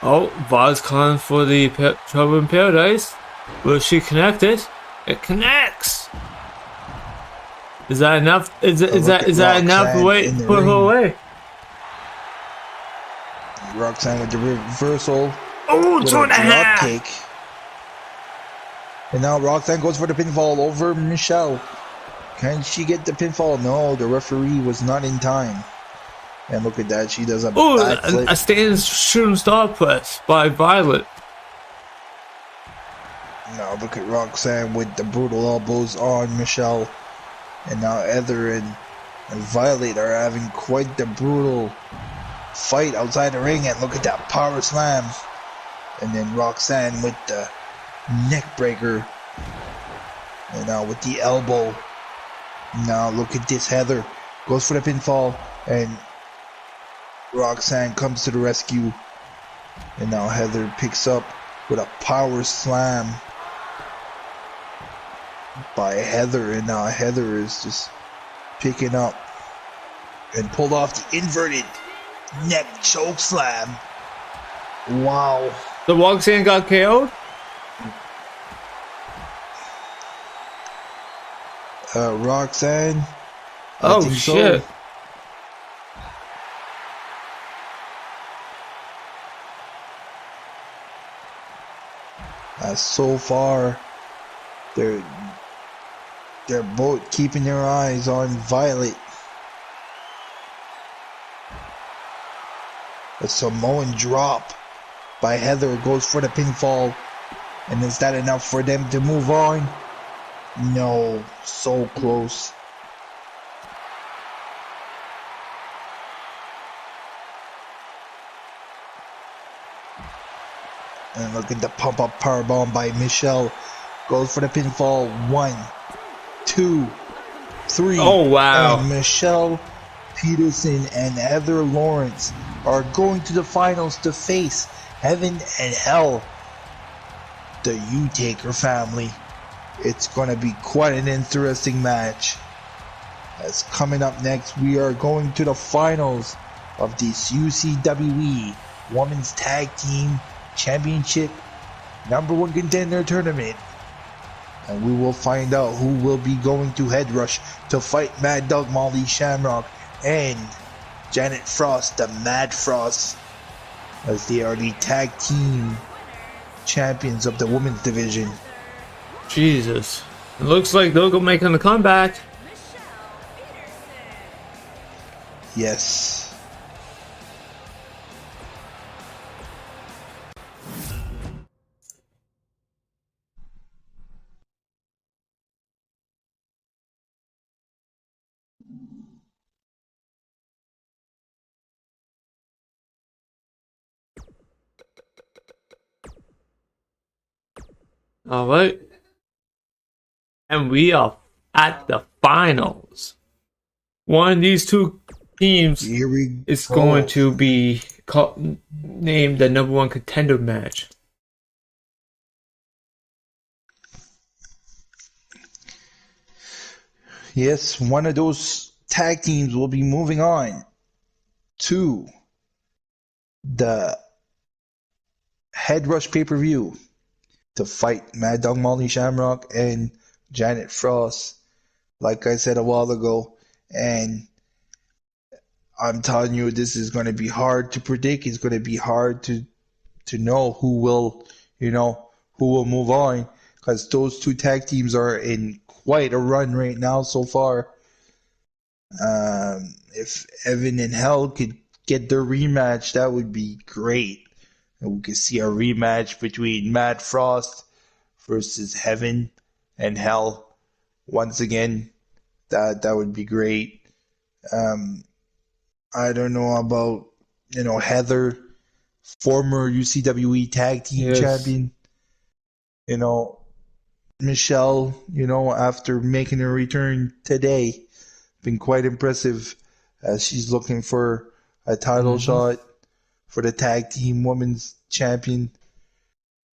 Speaker 1: Oh, Violet's calling for the Trouble in Paradise. Will she connect it? It connects. Is that enough? Is that enough?
Speaker 2: Roxanne
Speaker 1: Wait,
Speaker 2: in the
Speaker 1: put her
Speaker 2: ring.
Speaker 1: away.
Speaker 2: Roxanne with the reversal.
Speaker 1: Oh,
Speaker 2: With
Speaker 1: 2.5.
Speaker 2: a drop kick. And now Roxanne goes for the pinfall over Michelle. Can she get the pinfall? No, the referee was not in time. And look at that, she does a
Speaker 1: Oh,
Speaker 2: backflip.
Speaker 1: a standing shooting star press by Violet.
Speaker 2: Now look at Roxanne with the brutal elbows on Michelle. And now Heather and Violet are having quite the brutal fight outside the ring. And look at that power slam. And then Roxanne with the neck breaker. And now with the elbow. Now look at this, Heather goes for the pinfall. And Roxanne comes to the rescue. And now Heather picks up with a power slam by Heather, and now Heather is just picking up and pulled off the inverted neck choke slam. Wow.
Speaker 1: The Roxanne got KO'd?
Speaker 2: Roxanne. I
Speaker 1: Oh,
Speaker 2: think
Speaker 1: shit.
Speaker 2: So. So far, they're both keeping their eyes on Violet. A Samoan drop by Heather goes for the pinfall. And is that enough for them to move on? No, so close. And look at the pump-up powerbomb by Michelle. Goes for the pinfall. 1, 2, 3.
Speaker 1: Oh, wow.
Speaker 2: And Michelle Peterson and Heather Lawrence are going to the finals to face Heaven and Hell, the U-Taker family. It's going to be quite an interesting match. As coming up next, we are going to the finals of this UCWE Women's Tag Team Championship #1 contender tournament. And we will find out who will be going to Head Rush to fight Mad Dog Molly Shamrock and Janet Frost, the Mad Frost, as they are the tag team champions of the women's division.
Speaker 1: Jesus. It looks like they'll go making a comeback.
Speaker 2: Yes.
Speaker 1: Alright. And we are at the finals. One of these two teams
Speaker 2: Here we
Speaker 1: is
Speaker 2: go.
Speaker 1: going to be named the #1 contender match.
Speaker 2: Yes, one of those tag teams will be moving on to the Head Rush pay-per-view to fight Mad Dog Molly Shamrock and Janet Frost, like I said a while ago. And I'm telling you, this is going to be hard to predict. It's going to be hard to know who will move on, because those two tag teams are in quite a run right now so far. If Evan and Hell could get their rematch, that would be great. And we could see a rematch between Mad Frost versus Heaven and Hell once again. That would be great. I don't know about Heather, former UCWE tag team champion. Michelle, after making her return today, been quite impressive as she's looking for a title shot for the tag team women's champion.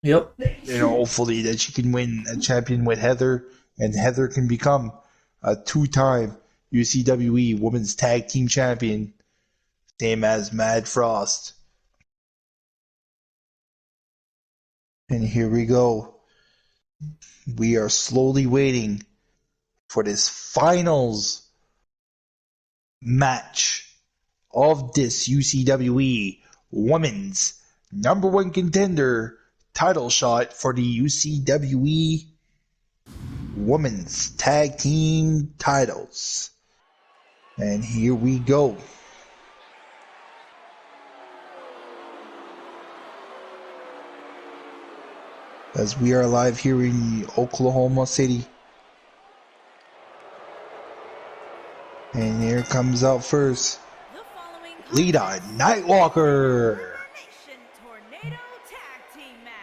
Speaker 1: Yep.
Speaker 2: Hopefully that she can win a champion with Heather, and Heather can become a 2-time UCWE women's tag team champion, same as Mad Frost. And here we go. We are slowly waiting for this finals match of this UCWE Women's #1 contender title shot for the UCWE Women's Tag Team titles. And here we go. As we are live here in Oklahoma City. And here comes out first,
Speaker 3: The following
Speaker 2: Lita
Speaker 3: contest
Speaker 2: Nightwalker.
Speaker 3: Elimination Tornado Tag Team Match.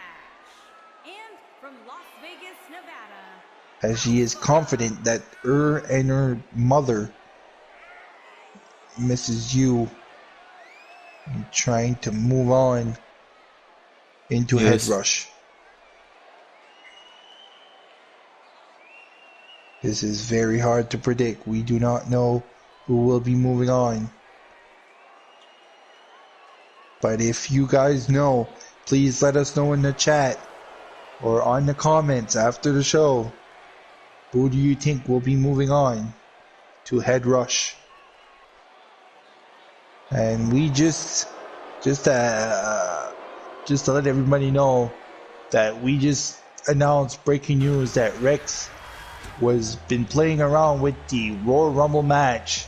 Speaker 3: And from Las Vegas, Nevada,
Speaker 2: As she is confident that her and her mother, Mrs. Yu, are trying to move on into Head
Speaker 1: Yes.
Speaker 2: Rush. This is very hard to predict. We do not know who will be moving on. But if you guys know, please let us know in the chat or on the comments after the show. Who do you think will be moving on to Head Rush? And we just to let everybody know that we just announced breaking news that Rex was been playing around with the Royal Rumble match.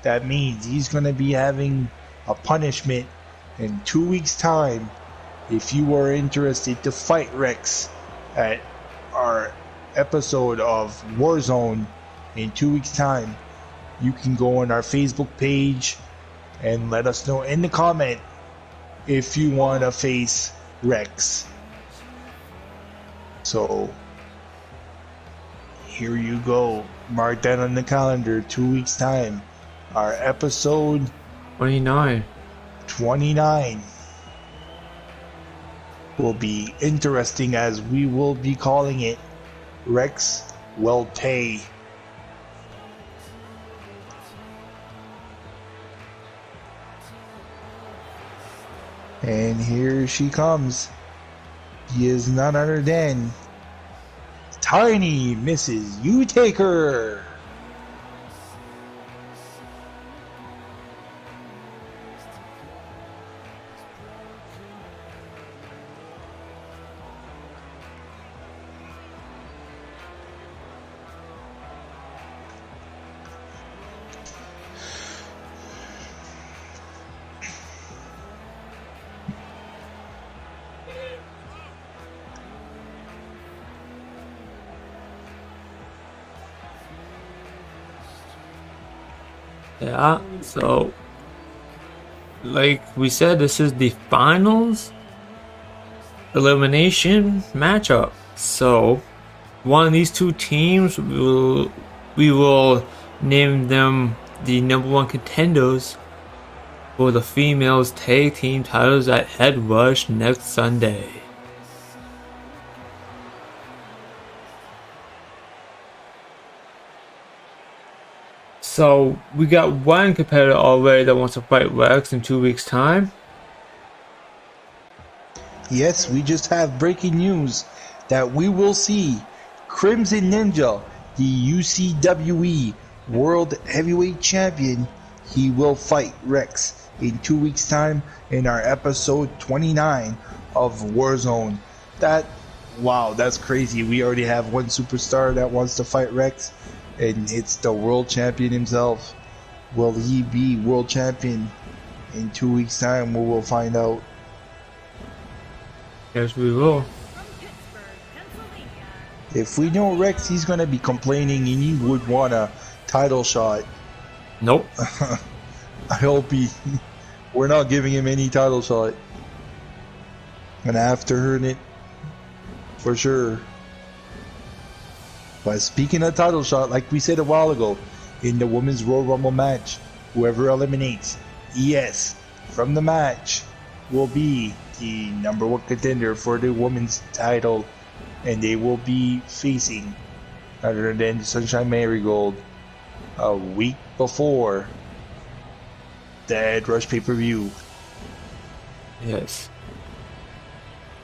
Speaker 2: That means he's going to be having a punishment in 2 weeks' time. If you are interested to fight Rex at our episode of Warzone in 2 weeks' time, you can go on our Facebook page and let us know in the comment if you want to face Rex. So here you go. Mark that on the calendar. 2 weeks' time. Our episode
Speaker 1: 29.
Speaker 2: 29 will be interesting, as we will be calling it Rex Welty. And here she comes. She is none other than Tiny Mrs. U-Taker.
Speaker 1: Yeah, so like we said, this is the finals elimination matchup. So one of these two teams we will name them the number one contenders for the females tag team titles at Head Rush next Sunday. So we got one competitor already that wants to fight Rex in 2 weeks' time.
Speaker 2: Yes, we just have breaking news that we will see Crimson Ninja, the UCWE World Heavyweight Champion. He will fight Rex in 2 weeks' time in our episode 29 of Warzone. Wow, that's crazy. We already have one superstar that wants to fight Rex, and it's the world champion himself. Will he be world champion in 2 weeks' time? We will find out.
Speaker 1: Yes, we will.
Speaker 3: from Pittsburgh, Pennsylvania,
Speaker 2: If we know Rex, he's going to be complaining and he would want a title shot.
Speaker 1: Nope.
Speaker 2: I hope we're not giving him any title shot. Gonna have to earn it for sure. But speaking of title shot, like we said a while ago, in the Women's Royal Rumble match, whoever eliminates ES from the match will be the number one contender for the women's title, and they will be facing other than Sunshine Marigold a week before the Head Rush pay-per-view,
Speaker 1: Yes.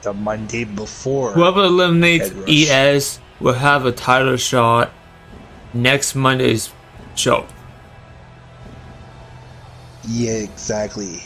Speaker 2: the Monday before.
Speaker 1: Whoever eliminates
Speaker 2: Head Rush.
Speaker 1: ES will have a title shot next Monday's show.
Speaker 2: Yeah, exactly.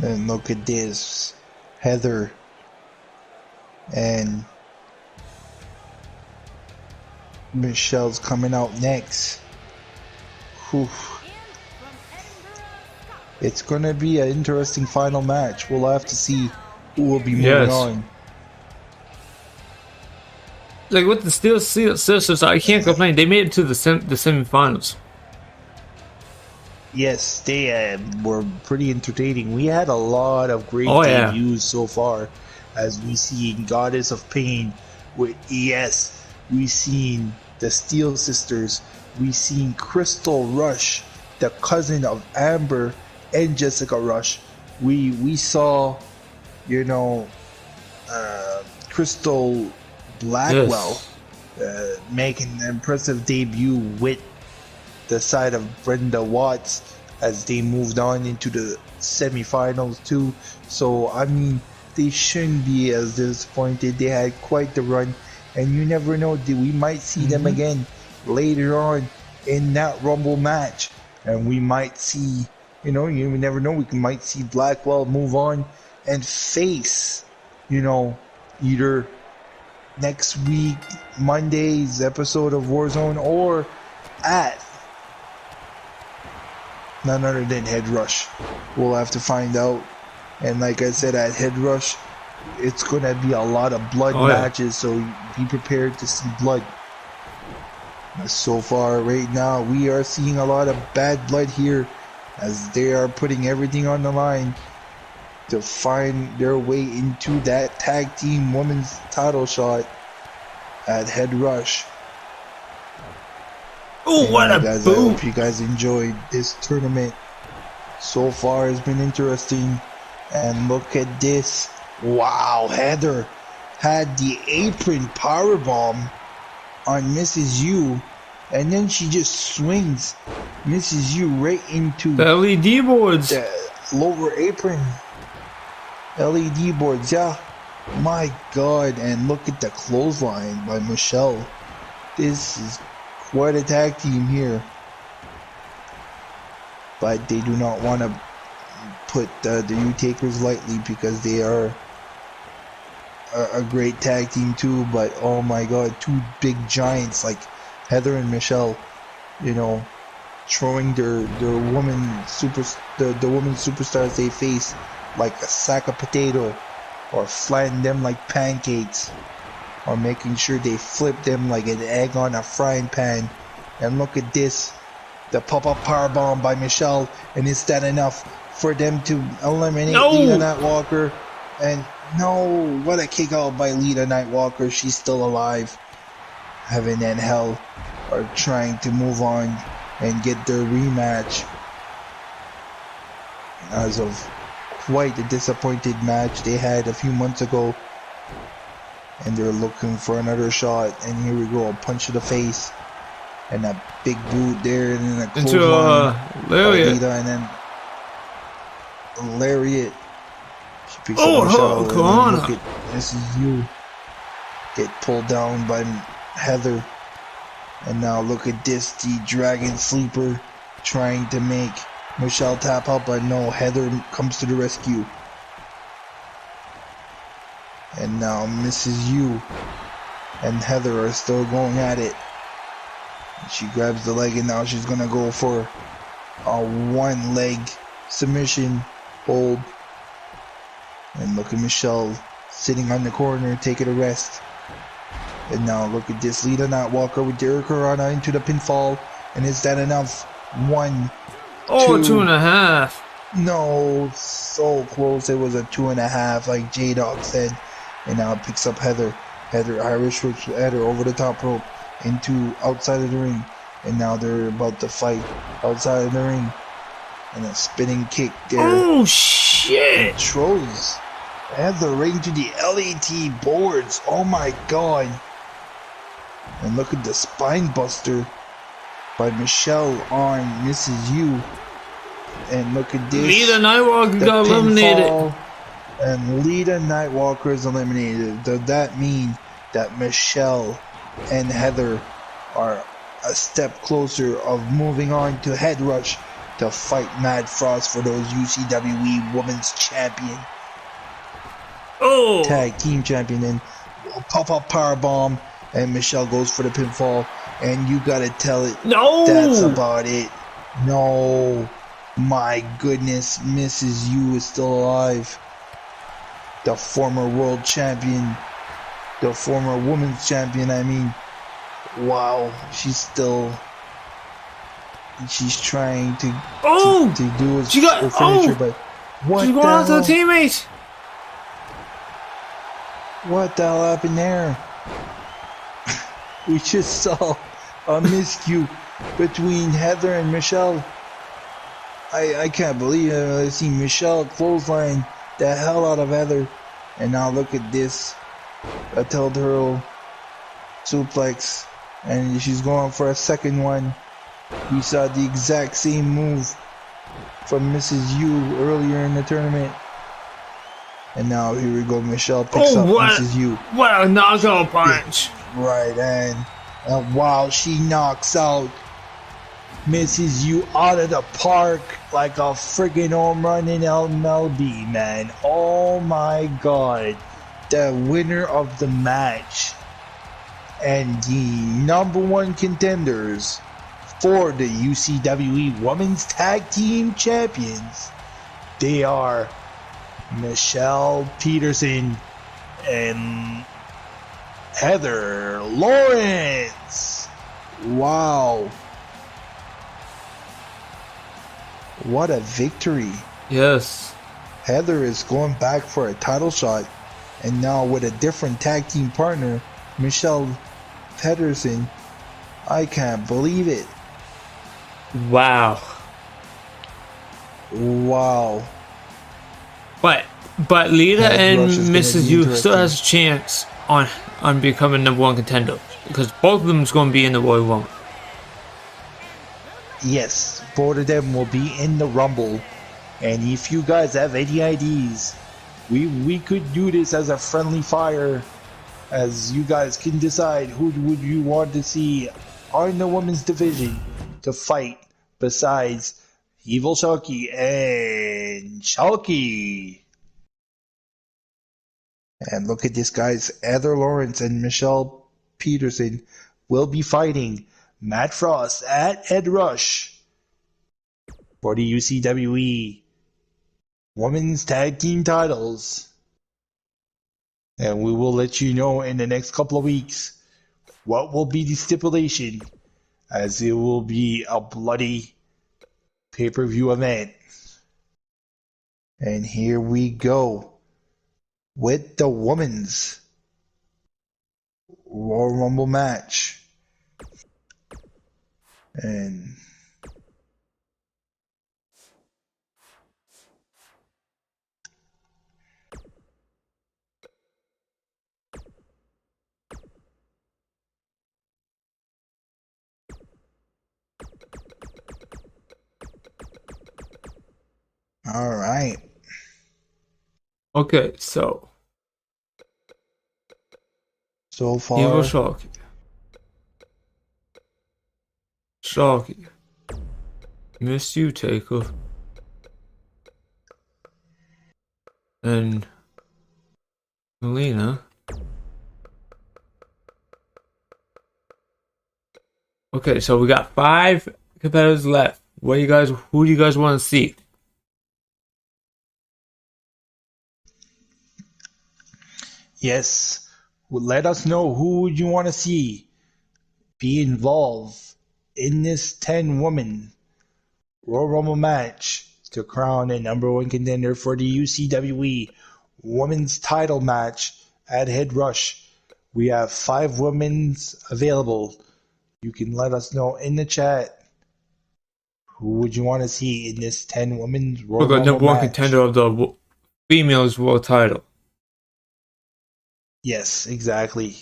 Speaker 2: And look at this. Heather and Michelle's coming out next. Whew. It's going to be an interesting final match. We'll have to see who will be moving on.
Speaker 1: Like with the Steel Sisters, I can't complain. They made it to the semifinals.
Speaker 2: Yes, they were pretty entertaining. We had a lot of great
Speaker 1: yeah.
Speaker 2: debuts so far, as we seen Goddess of Pain with ES. We seen the Steel Sisters. We seen Crystal Rush, the cousin of Amber and Jessica Rush. We saw, you know, Crystal Blackwell making an impressive debut with the side of Brenda Watts as they moved on into the semifinals too. So I mean, they shouldn't be as disappointed. They had quite the run, and you never know, we might see them again later on in that Rumble match, and we might see, you know, you never know, we might see Blackwell move on and face, you know, either next week Monday's episode of Warzone or at none other than Head Rush. We'll have to find out. And like I said, at Head Rush, it's going to be a lot of blood matches, so be prepared to see blood. So far, right now, we are seeing a lot of bad blood here as they are putting everything on the line to find their way into that tag team women's title shot at Head Rush.
Speaker 1: Oh, what a
Speaker 2: guys,
Speaker 1: boot!
Speaker 2: I hope you guys enjoyed this tournament. So far, it's been interesting. And look at this. Wow, Heather had the apron powerbomb on Mrs. U, and then she just swings Mrs. U right into
Speaker 1: the LED boards.
Speaker 2: The lower apron. LED boards, yeah. My God, and look at the clothesline by Michelle. This is quite a tag team here. But they do not want to put the U-Takers lightly because they are a great tag team too. But oh my God, two big giants like Heather and Michelle, you know, throwing their women the women superstars they face like a sack of potato, or flattening them like pancakes, or making sure they flip them like an egg on a frying pan. And look at this, the pop-up powerbomb by Michelle, and is that enough for them to eliminate Lita Nightwalker? And no, what a kick out by Lita Nightwalker. She's still alive. Heaven and Hell are trying to move on and get their rematch as of quite a disappointed match they had a few months ago, and they're looking for another shot. And here we go, a punch to the face and a big boot there, and then a clothesline
Speaker 1: lariat,
Speaker 2: and then a lariat. She picks up Michelle,
Speaker 1: come on!
Speaker 2: Look at Mrs. U get pulled down by Heather, and now look at this, the Dragon Sleeper trying to make Michelle tap out, but no, Heather comes to the rescue. And now Mrs. U and Heather are still going at it. She grabs the leg, and now she's gonna go for a one leg submission hold. And look at Michelle sitting on the corner taking a rest. And now look at this, Lita Nightwalker with Derek Arana into the pinfall. And is that enough? 1,
Speaker 1: 2.5.
Speaker 2: No, so close. It was a 2.5, like J-Dog said. And now it picks up Heather. Irish whips Heather over the top rope into outside of the ring. And now they're about to fight outside of the ring. And a spinning kick there.
Speaker 1: Oh, shit!
Speaker 2: And throws Heather right into the LET boards. Oh my God. And look at the spine buster by Michelle on Mrs. U. And look at this.
Speaker 1: Lita Nightwalker got eliminated.
Speaker 2: And Lita Nightwalker is eliminated. Does that mean that Michelle and Heather are a step closer of moving on to Head Rush to fight Mad Frost for those UCWE Women's Champion
Speaker 1: Oh!
Speaker 2: Tag Team Champion. And pop-up powerbomb, and Michelle goes for the pinfall, and you gotta tell it.
Speaker 1: No!
Speaker 2: That's about it. No. My goodness, Mrs. U is still alive. The former world champion. The former women's champion, I mean. Wow, she's trying to do her finisher, but what
Speaker 1: She's
Speaker 2: the
Speaker 1: going out to
Speaker 2: hell?
Speaker 1: a teammate!
Speaker 2: What the hell happened there? We just saw a miscue between Heather and Michelle. I can't believe it. I see Michelle clothesline the hell out of Heather. And now look at this. A tail suplex. And she's going for a second one. We saw the exact same move from Mrs. U earlier in the tournament. And now here we go. Michelle picks up Mrs. U.
Speaker 1: What a knockout punch!
Speaker 2: Right, and wow, she knocks out Mrs. U out of the park like a friggin' home run in MLB, man. Oh my god. The winner of the match and the number one contenders for the UCWE Women's Tag Team Champions, they are Michelle Peterson and Heather Lawrence. Wow. What a victory.
Speaker 1: Yes.
Speaker 2: Heather is going back for a title shot, and now with a different tag team partner, Michelle Peterson. I can't believe it.
Speaker 1: Wow.
Speaker 2: Wow.
Speaker 1: But Lita
Speaker 2: That
Speaker 1: and
Speaker 2: rush is gonna
Speaker 1: Mrs.
Speaker 2: be
Speaker 1: U
Speaker 2: interesting.
Speaker 1: still has a chance on becoming number one contender, because both of them is going to be in the Royal Rumble.
Speaker 2: Yes, both of them will be in the Rumble. And if you guys have any ideas, we could do this as a friendly fire, as you guys can decide who would you want to see on the women's division to fight besides Evil Sharky and Sharky. And look at this, guys. Heather Lawrence and Michelle Peterson will be fighting Matt Frost at Ed Rush for the UCWE Women's Tag Team titles. And we will let you know in the next couple of weeks what will be the stipulation, as it will be a bloody pay-per-view event. And here we go with the women's Royal Rumble match. And all right.
Speaker 1: Okay, so
Speaker 2: So far,
Speaker 1: Evil Sharky, Miss You Taker, and Melina. Okay, so we got 5 competitors left. Who do you guys want to see?
Speaker 2: yes. Well, let us know who you want to see be involved in this 10-woman Royal Rumble match to crown a number one contender for the UCWE Women's title match at Head Rush. We have 5 women's available. You can let us know in the chat who would you want to see in this 10 women's Royal
Speaker 1: For the
Speaker 2: Rumble
Speaker 1: number one
Speaker 2: match.
Speaker 1: contender of the females world title.
Speaker 2: Yes, exactly.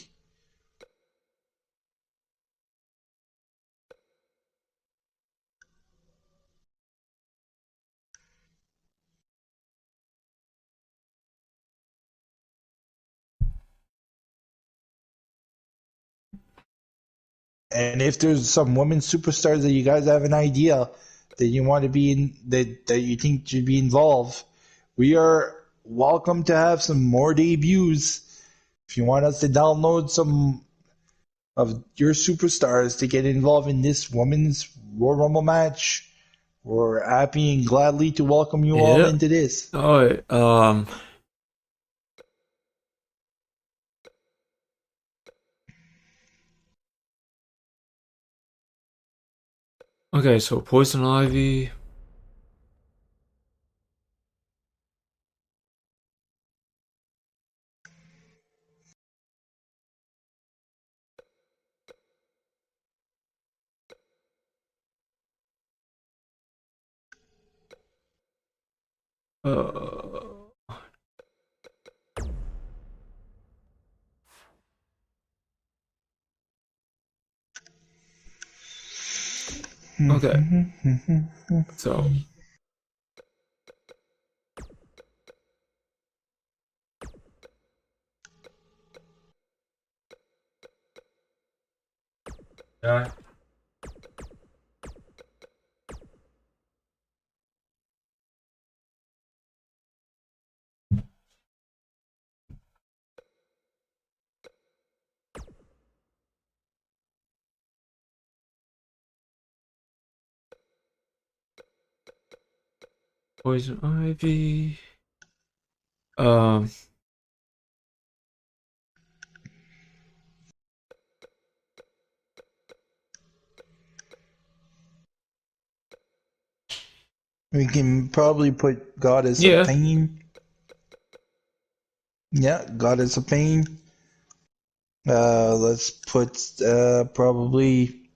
Speaker 2: And if there's some women superstars that you guys have an idea that you want to be in, that you think should be involved, we are welcome to have some more debuts. If you want us to download some of your superstars to get involved in this women's Royal Rumble match, we're happy and gladly to welcome you all
Speaker 1: Yeah.
Speaker 2: into this.
Speaker 1: All right. Okay, so Poison Ivy. Uh, okay. So yeah. Poison Ivy. Um.
Speaker 2: We can probably put Goddess of
Speaker 1: Yeah.
Speaker 2: Pain. Yeah, Goddess of Pain. Let's put probably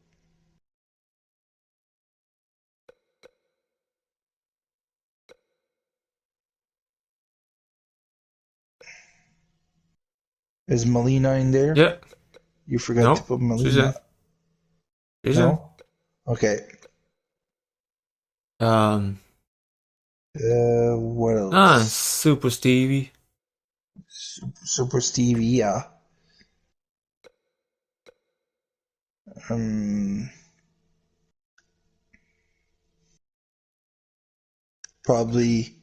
Speaker 2: is Melina in there?
Speaker 1: Yeah.
Speaker 2: You forgot to
Speaker 1: No.
Speaker 2: put
Speaker 1: She's
Speaker 2: Melina.
Speaker 1: in. She's in.
Speaker 2: No? Okay.
Speaker 1: Um.
Speaker 2: What else?
Speaker 1: Super Stevie.
Speaker 2: Super Stevie, yeah. Um, Probably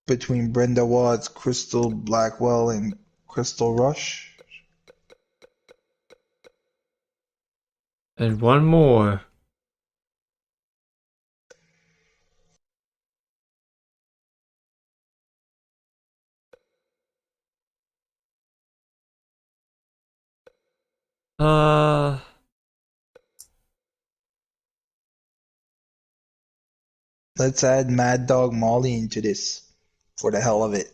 Speaker 2: between Brenda Watts, Crystal Blackwell, and Crystal Rush.
Speaker 1: And one more. Uh.
Speaker 2: Let's add Mad Dog Molly into this for the hell of it.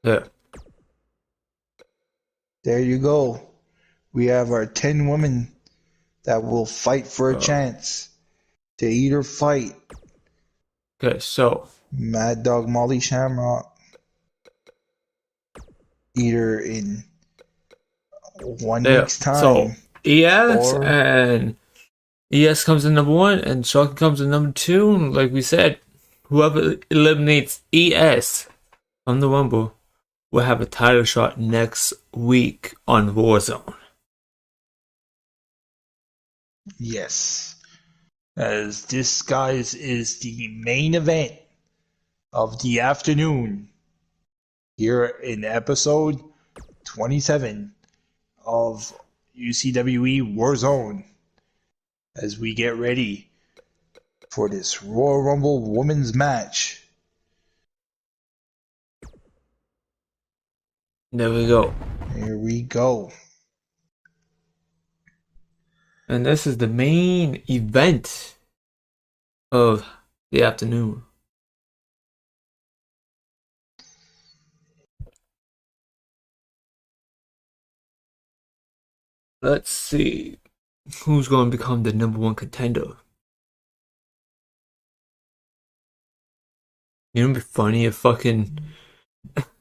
Speaker 1: Yeah.
Speaker 2: There you go. We have our 10 women that will fight for a chance to either fight
Speaker 1: Okay. So.
Speaker 2: Mad Dog Molly Shamrock either in 1 week's
Speaker 1: So
Speaker 2: time
Speaker 1: ES
Speaker 2: or
Speaker 1: and ES comes in number 1 and Shulk comes in number 2. And like we said, whoever eliminates ES from the Rumble will have a title shot next week on Warzone.
Speaker 2: yes, as this, guys, is the main event of the afternoon here in episode 27 of UCWE Warzone as we get ready for this Royal Rumble women's match.
Speaker 1: There we go.
Speaker 2: Here we go.
Speaker 1: And this is the main event of the afternoon. Let's see who's going to become the number 1 contender. You know, it'd be funny if fucking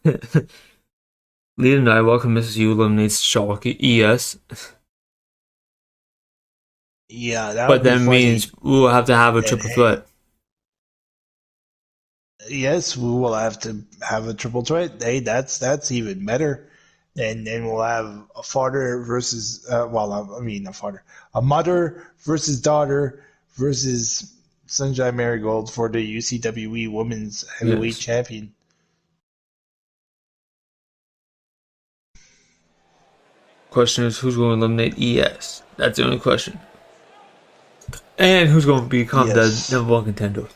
Speaker 1: Lead and I welcome Mrs. U eliminates Sharky ES,
Speaker 2: Yeah, that
Speaker 1: but
Speaker 2: would be
Speaker 1: that
Speaker 2: funny.
Speaker 1: means we'll have to have a triple threat.
Speaker 2: Yes, we will have to have a triple threat. Hey, that's even better. And then we'll have a father versus a mother versus daughter versus Sunshine Marigold for the UCWE Women's Heavyweight
Speaker 1: Yes.
Speaker 2: Champion.
Speaker 1: Question is, who's going to eliminate ES? That's the only question. And who's going to become the
Speaker 2: Yes.
Speaker 1: number one contender?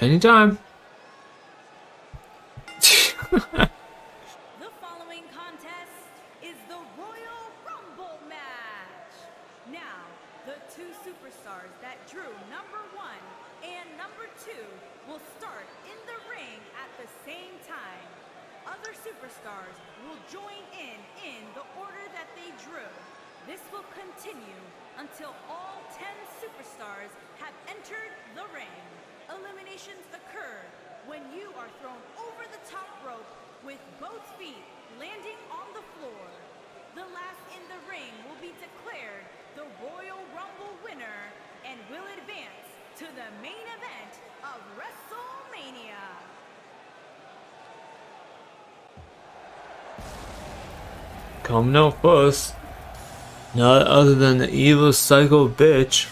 Speaker 1: Anytime.
Speaker 3: The following contest is the Royal Rumble match. Now, the two superstars that drew number 1 and number 2 will start in the ring at the same time. Other superstars will join in the order that they drew. This will continue until all 10 superstars have entered the ring. Eliminations occur when you are thrown over the top rope with both feet landing on the floor. The last in the ring will be declared the Royal Rumble winner and will advance to the main event of WrestleMania.
Speaker 1: Coming out first, not other than the evil psycho bitch,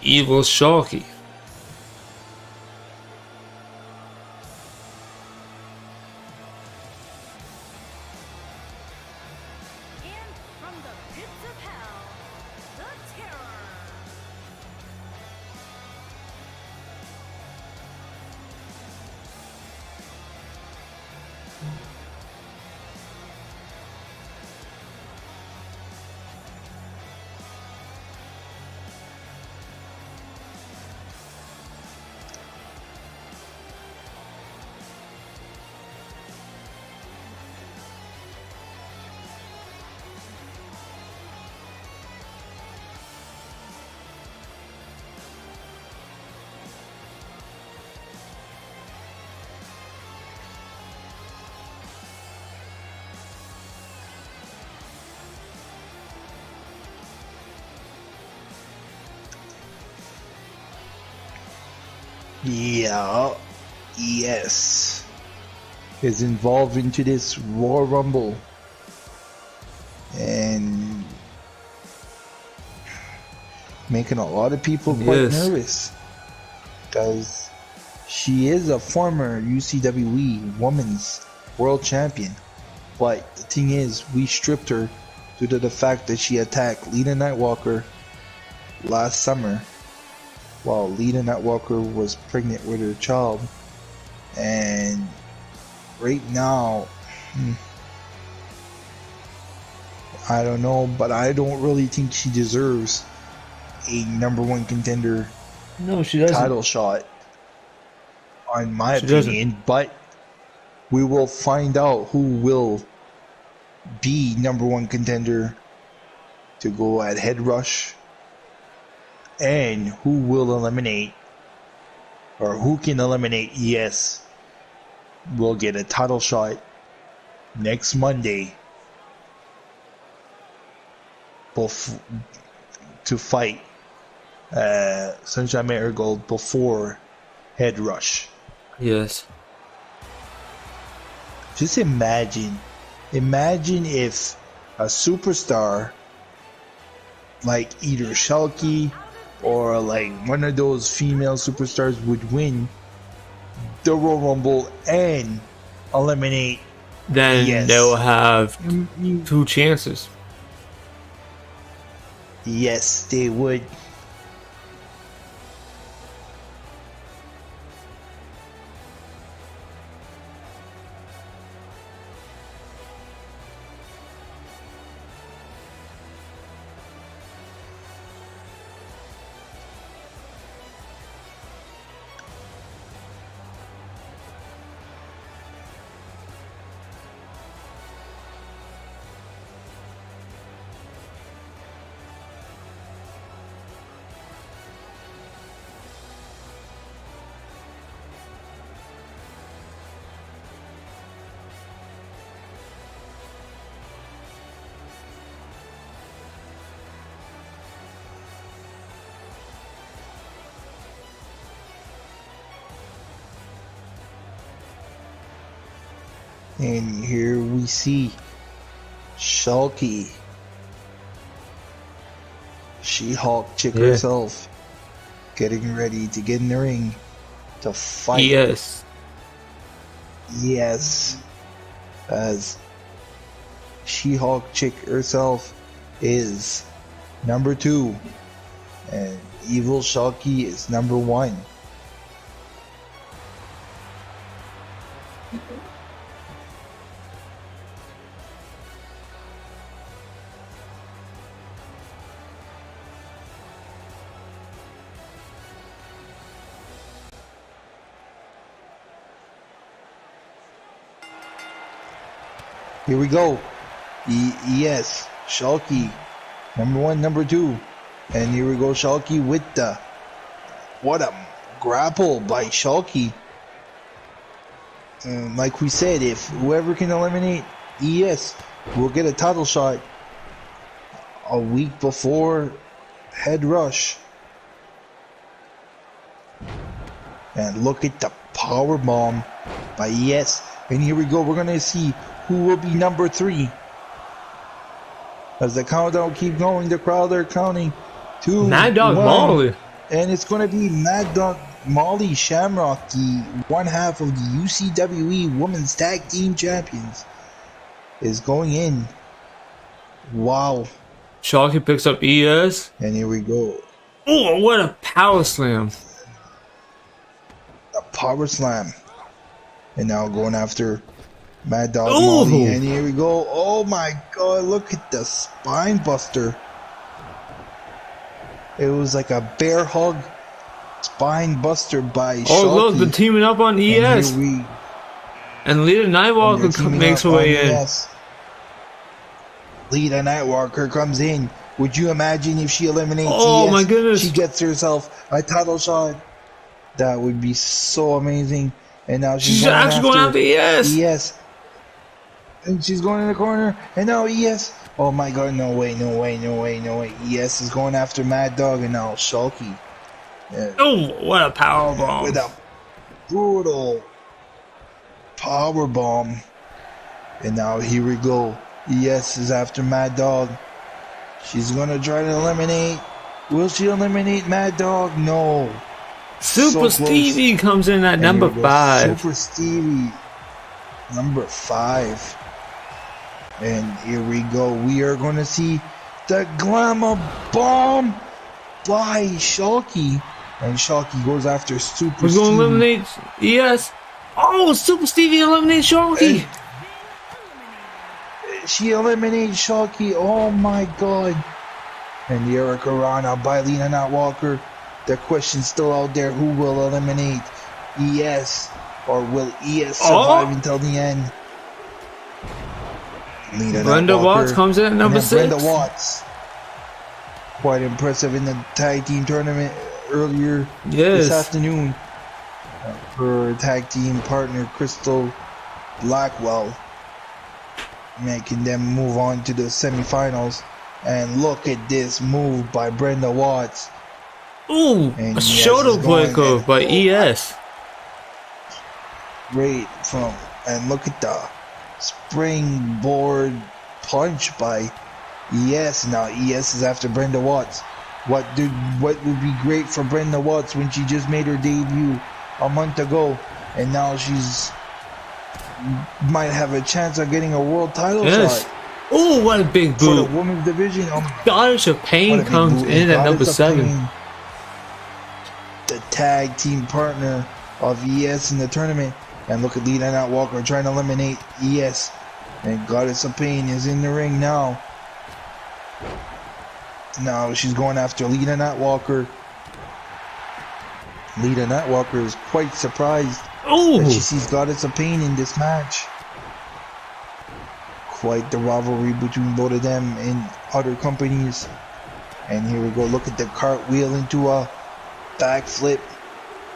Speaker 1: Evil Sharky.
Speaker 3: And from the pits of hell, the Terror.
Speaker 2: Yeah, yes, is involved into this Royal Rumble, and making a lot of people quite
Speaker 1: Yes.
Speaker 2: nervous because she is a former UCWE Women's World Champion. But the thing is, we stripped her due to the fact that she attacked Lena Nightwalker last summer while Lena Nightwalker was pregnant with her child. And right now, I don't know, but I don't really think she deserves a number 1 contender
Speaker 1: No, she doesn't.
Speaker 2: title shot, on my
Speaker 1: She doesn't.
Speaker 2: opinion. But we will find out who will be number 1 contender to go at Head Rush, and who will eliminate, or who can eliminate ES will get a title shot next Monday to fight Sunshine Marigold before Head Rush.
Speaker 1: Yes.
Speaker 2: Just imagine if a superstar like either Shalky or like one of those female superstars would win the Royal Rumble and eliminate.
Speaker 1: Then
Speaker 2: Yes.
Speaker 1: they'll have 2 chances.
Speaker 2: Yes, they would. And here we see Shulky, She-Hulk chick
Speaker 1: Yeah.
Speaker 2: herself, getting ready to get in the ring to fight.
Speaker 1: Yes.
Speaker 2: Yes, as She-Hulk chick herself is number 2, and Evil Shulky is number 1. Here we go. Yes, Shulky, number 1, number 2. And here we go, Shulky with the... What a grapple by Shulky. Like we said, if whoever can eliminate ES will get a title shot a week before Head Rush. And look at the power bomb by ES. And here we go, we're going to see who will be number 3. As the countdown keep going, the crowd are counting 2,
Speaker 1: Mad Dog
Speaker 2: 1,
Speaker 1: Molly.
Speaker 2: and it's going to be Mad Dog Molly Shamrock, the one half of the UCWE Women's Tag Team Champions, is going in. Wow.
Speaker 1: Shulky picks up ES.
Speaker 2: And here we go.
Speaker 1: Oh, what a power slam.
Speaker 2: A power slam. And now going after Mad Dog
Speaker 1: Ooh.
Speaker 2: Molly. And here we go. Oh my god, look at the spine buster. It was like a bear hug spine buster by
Speaker 1: Oh,
Speaker 2: Shulky.
Speaker 1: look, they're teaming up on ES.
Speaker 2: And here
Speaker 1: And Lita
Speaker 2: they're
Speaker 1: Nightwalker
Speaker 2: teaming
Speaker 1: makes her
Speaker 2: up
Speaker 1: way
Speaker 2: on
Speaker 1: in.
Speaker 2: ES. Lita Nightwalker comes in. Would you imagine if she eliminates
Speaker 1: Oh,
Speaker 2: ES,
Speaker 1: my goodness.
Speaker 2: she gets herself a title shot? That would be so amazing. And now
Speaker 1: She's actually going after ES.
Speaker 2: ES. And she's going in the corner. And now ES. Oh my god, no way, no way, no way, no way. ES is going after Mad Dog, and now Shulky.
Speaker 1: Oh, what a power bomb.
Speaker 2: With a brutal power bomb. And now here we go. ES is after Mad Dog. She's gonna try to eliminate. Will she eliminate Mad Dog? No.
Speaker 1: Super
Speaker 2: So close.
Speaker 1: Stevie comes in at
Speaker 2: And
Speaker 1: number
Speaker 2: here we go.
Speaker 1: 5.
Speaker 2: Super Stevie, number 5. And here we go. We are going to see the Glamour Bomb by Shulky. And Shulky goes after Super
Speaker 1: We're going to
Speaker 2: Stevie.
Speaker 1: eliminate ES. Oh, Super Stevie eliminates Shulky.
Speaker 2: She eliminates Shulky. Oh my god. And the Eric Arana by Lena Nightwalker. The question's still out there. Who will eliminate ES? Or will ES survive until the end? Lena
Speaker 1: Brenda
Speaker 2: Nightwalker.
Speaker 1: Watts comes in at number
Speaker 2: And then
Speaker 1: 6.
Speaker 2: Brenda Watts. Quite impressive in the tag team tournament earlier this
Speaker 1: Yes.
Speaker 2: afternoon. Her tag team partner Crystal Blackwell, making them move on to the semifinals. And look at this move by Brenda Watts.
Speaker 1: Ooh,
Speaker 2: And
Speaker 1: a
Speaker 2: ES
Speaker 1: shoulder
Speaker 2: is going
Speaker 1: breaker
Speaker 2: in.
Speaker 1: by ES.
Speaker 2: Great from, and look at the springboard punch by ES. Now ES is after Brenda Watts. What would be great for Brenda Watts when she just made her debut a month ago, and now she's might have a chance of getting a world title
Speaker 1: Yes.
Speaker 2: shot
Speaker 1: Ooh, what a big
Speaker 2: for the
Speaker 1: boot.
Speaker 2: women's division. Oh my
Speaker 1: Goddess of
Speaker 2: What
Speaker 1: Pain
Speaker 2: a big
Speaker 1: comes
Speaker 2: boot.
Speaker 1: in at number
Speaker 2: Goddess of
Speaker 1: 7.
Speaker 2: Pain, the tag team partner of ES in the tournament. And look at Lita Nightwalker trying to eliminate ES. And Goddess of Pain is in the ring now. Now she's going after Lita Nightwalker. Lita Nightwalker is quite surprised
Speaker 1: Ooh,
Speaker 2: that she sees Goddess of Pain in this match. Quite the rivalry between both of them in other companies. And here we go. Look at the cartwheel into a backflip.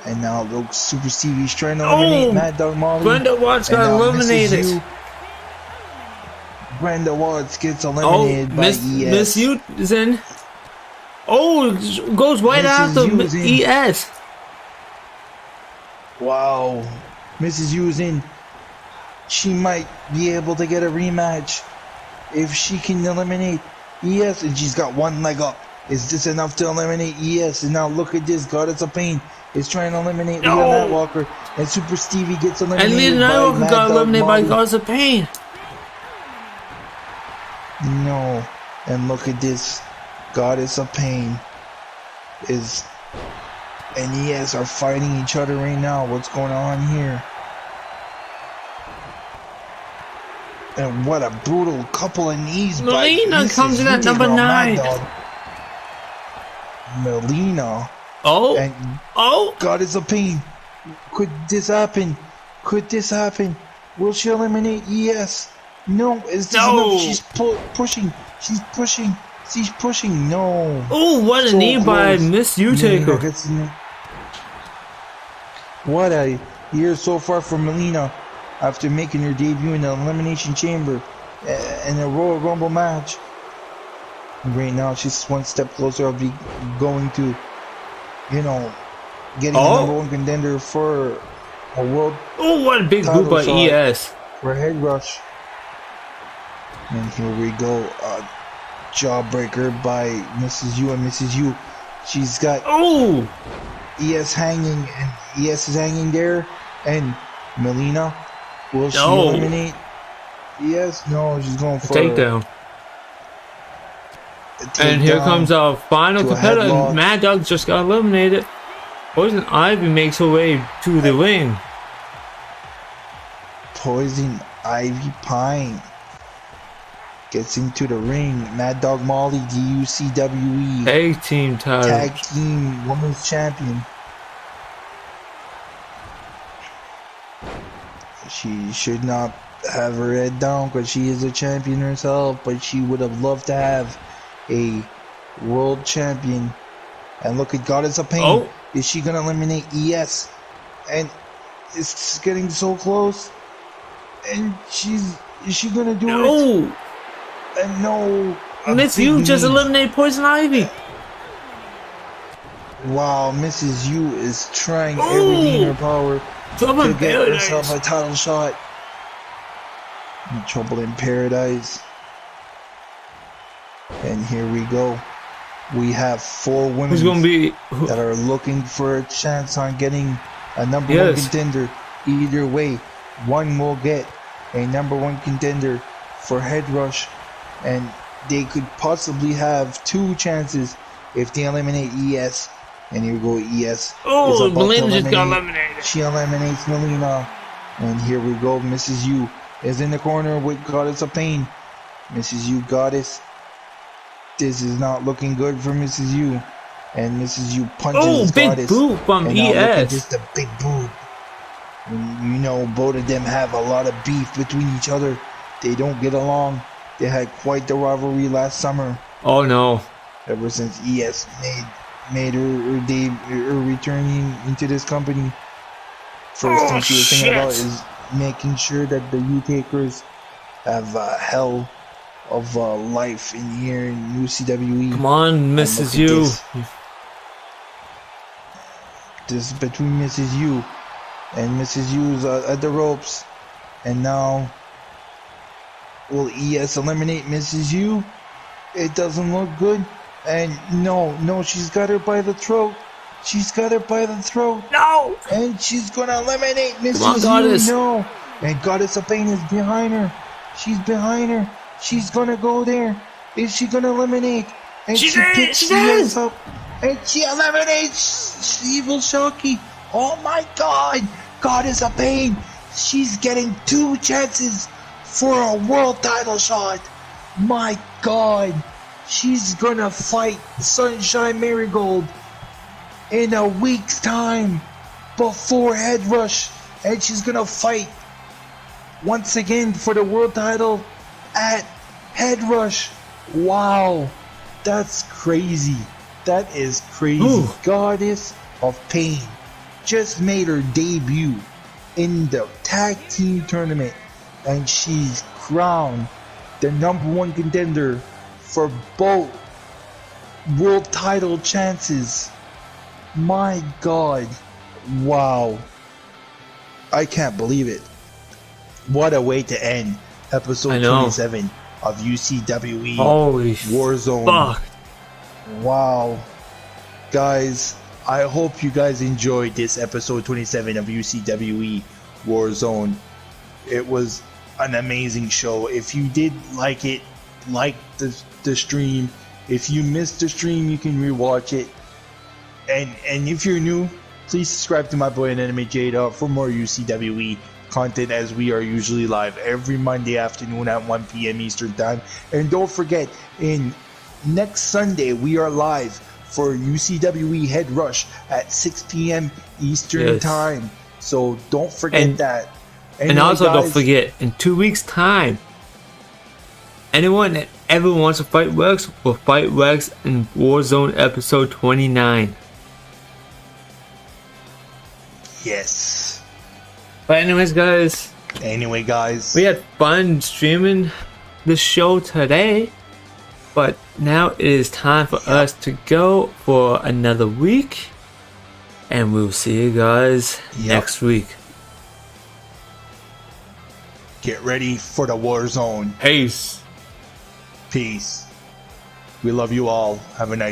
Speaker 2: And now look, Super Stevie's trying to eliminate Mad Dog Molly.
Speaker 1: Brenda Watts
Speaker 2: And
Speaker 1: got
Speaker 2: now
Speaker 1: eliminated.
Speaker 2: Mrs. U, Brenda Watts gets
Speaker 1: Oh,
Speaker 2: eliminated by ES.
Speaker 1: Miss U is in. Oh, goes right
Speaker 2: Mrs.
Speaker 1: after
Speaker 2: U is in.
Speaker 1: ES.
Speaker 2: Wow. Mrs. U is in. she might be able to get a rematch if she can eliminate ES, and she's got one leg up. Is this enough to eliminate ES? And now look at this, Goddess of Pain is trying to eliminate Leah
Speaker 1: No.
Speaker 2: Nightwalker, and Super Stevie gets
Speaker 1: And
Speaker 2: eliminated
Speaker 1: Leah
Speaker 2: by
Speaker 1: Nightwalker
Speaker 2: Mad
Speaker 1: got
Speaker 2: Dog
Speaker 1: eliminated by
Speaker 2: Molly.
Speaker 1: Goddess of Pain.
Speaker 2: No, and look at this, Goddess of Pain and ES are fighting each other right now. What's going on here? And what a brutal couple of knees by
Speaker 1: Melina
Speaker 2: Mrs.
Speaker 1: comes in at
Speaker 2: Yuki
Speaker 1: number
Speaker 2: from Mad
Speaker 1: 9.
Speaker 2: Dog. Melina
Speaker 1: Oh,
Speaker 2: and
Speaker 1: oh,
Speaker 2: Goddess of Pain. Could this happen? Could this happen? Will she eliminate ES? No, is this
Speaker 1: No.
Speaker 2: enough? She's pushing. She's pushing. She's pushing. No.
Speaker 1: oh, what a
Speaker 2: So
Speaker 1: knee by
Speaker 2: close.
Speaker 1: Miss
Speaker 2: Melina
Speaker 1: U-Taker.
Speaker 2: gets in. What a year so far for Melina after making her debut in the Elimination Chamber in a Royal Rumble match. Right now, she's one step closer of going to, getting a number one contender for a world
Speaker 1: Oh, what a big boot by
Speaker 2: title shot
Speaker 1: ES.
Speaker 2: for a head rush. And here we go, jawbreaker by Mrs. U and Mrs. U. She's got
Speaker 1: Oh,
Speaker 2: ES hanging, and ES is hanging there, and Melina, will she
Speaker 1: No.
Speaker 2: eliminate ES? No, she's going for
Speaker 1: takedown.
Speaker 2: a
Speaker 1: And here
Speaker 2: takedown
Speaker 1: comes our final
Speaker 2: to a
Speaker 1: competitor.
Speaker 2: headlock.
Speaker 1: And Mad Dog just got eliminated. Poison Ivy makes her way to the ring.
Speaker 2: Poison Ivy Pine gets into the ring. Mad Dog Molly, the UCWE
Speaker 1: Tag team title.
Speaker 2: Tag Team Women's Champion. She should not have her head down because she is a champion herself, but she would have loved to have a world champion. And look at Goddess of Pain.
Speaker 1: Oh.
Speaker 2: Is she going to eliminate ES? And it's getting so close. And is she going to do it?
Speaker 1: Oh,
Speaker 2: And no. a
Speaker 1: Miss
Speaker 2: big
Speaker 1: U just
Speaker 2: knee.
Speaker 1: eliminated Poison Ivy.
Speaker 2: Wow, Mrs. U is trying everything in her power
Speaker 1: Trouble
Speaker 2: to
Speaker 1: in
Speaker 2: get herself
Speaker 1: Paradise.
Speaker 2: a title shot. Trouble in Paradise. And here we go. We have 4 women
Speaker 1: Who's gonna be?
Speaker 2: that are looking for a chance on getting a number
Speaker 1: Yes.
Speaker 2: one contender. Either way, one will get a number one contender for Head Rush, and they could possibly have 2 chances if they eliminate ES. And here we go, ES.
Speaker 1: Oh,
Speaker 2: is about to
Speaker 1: Melina just got
Speaker 2: eliminate.
Speaker 1: eliminated.
Speaker 2: She eliminates Melina. And here we go, Mrs. U is in the corner with Goddess of Pain. Mrs. U Goddess. This is not looking good for Mrs. U. And Mrs. U punches
Speaker 1: Oh, big
Speaker 2: Goddess.
Speaker 1: boot from
Speaker 2: And now look at
Speaker 1: ES.
Speaker 2: just a big boot. You know, both of them have a lot of beef between each other. They don't get along. They had quite the rivalry last summer.
Speaker 1: Oh no.
Speaker 2: Ever since ES made her returning into this company. First thing she was thinking about is making sure that the U-Takers have a hell of a life in here in UCWE.
Speaker 1: Come on,
Speaker 2: And
Speaker 1: Mrs.
Speaker 2: look at
Speaker 1: U.
Speaker 2: This. This is between Mrs. U and Mrs. U's at the ropes. And now, will ES eliminate Mrs. U? It doesn't look good. And no, she's got her by the throat. She's got her by the throat.
Speaker 1: No.
Speaker 2: And she's gonna eliminate Mrs.
Speaker 1: Come on, Goddess.
Speaker 2: U. No. And Goddess of Pain is behind her. She's behind her. She's gonna go there. Is she gonna eliminate? And
Speaker 1: She
Speaker 2: she
Speaker 1: did,
Speaker 2: picks
Speaker 1: she
Speaker 2: ES
Speaker 1: did.
Speaker 2: up. And she eliminates Evil Shocky. Oh my God. Goddess of Pain. She's getting 2 chances for a world title shot. My God. She's gonna fight Sunshine Marigold in a week's time before Head Rush, and she's gonna fight once again for the world title at Head Rush. Wow, that's crazy. That is crazy.
Speaker 1: Ooh.
Speaker 2: Goddess of Pain just made her debut in the tag team tournament, and she's crowned the number one contender for both world title chances. My God. Wow. I can't believe it. what a way to end
Speaker 1: I
Speaker 2: episode
Speaker 1: know.
Speaker 2: 27 of UCWE
Speaker 1: Holy
Speaker 2: Warzone.
Speaker 1: fuck.
Speaker 2: Wow. Guys, I hope you guys enjoyed this episode 27 of UCWE Warzone. It was an amazing show. If you did like it, like the stream. If you missed the stream, you can rewatch it. And if you're new, please subscribe to my boy and enemy Jada for more UCWE content, as we are usually live every Monday afternoon at 1 p.m. Eastern Time. And don't forget, next Sunday we are live for UCWE Head Rush at 6 p.m. Eastern Time. So don't forget that. Anyway,
Speaker 1: and also,
Speaker 2: guys,
Speaker 1: don't forget, in 2 weeks' time, anyone that ever wants to fight Rex will fight Rex in Warzone episode 29.
Speaker 2: Yes.
Speaker 1: But anyways, guys,
Speaker 2: we
Speaker 1: had fun streaming the show today. But now it is time for us to go for another week. And we'll see you guys next week.
Speaker 2: Get ready for the war zone.
Speaker 1: Peace.
Speaker 2: Peace. We love you all. Have a nice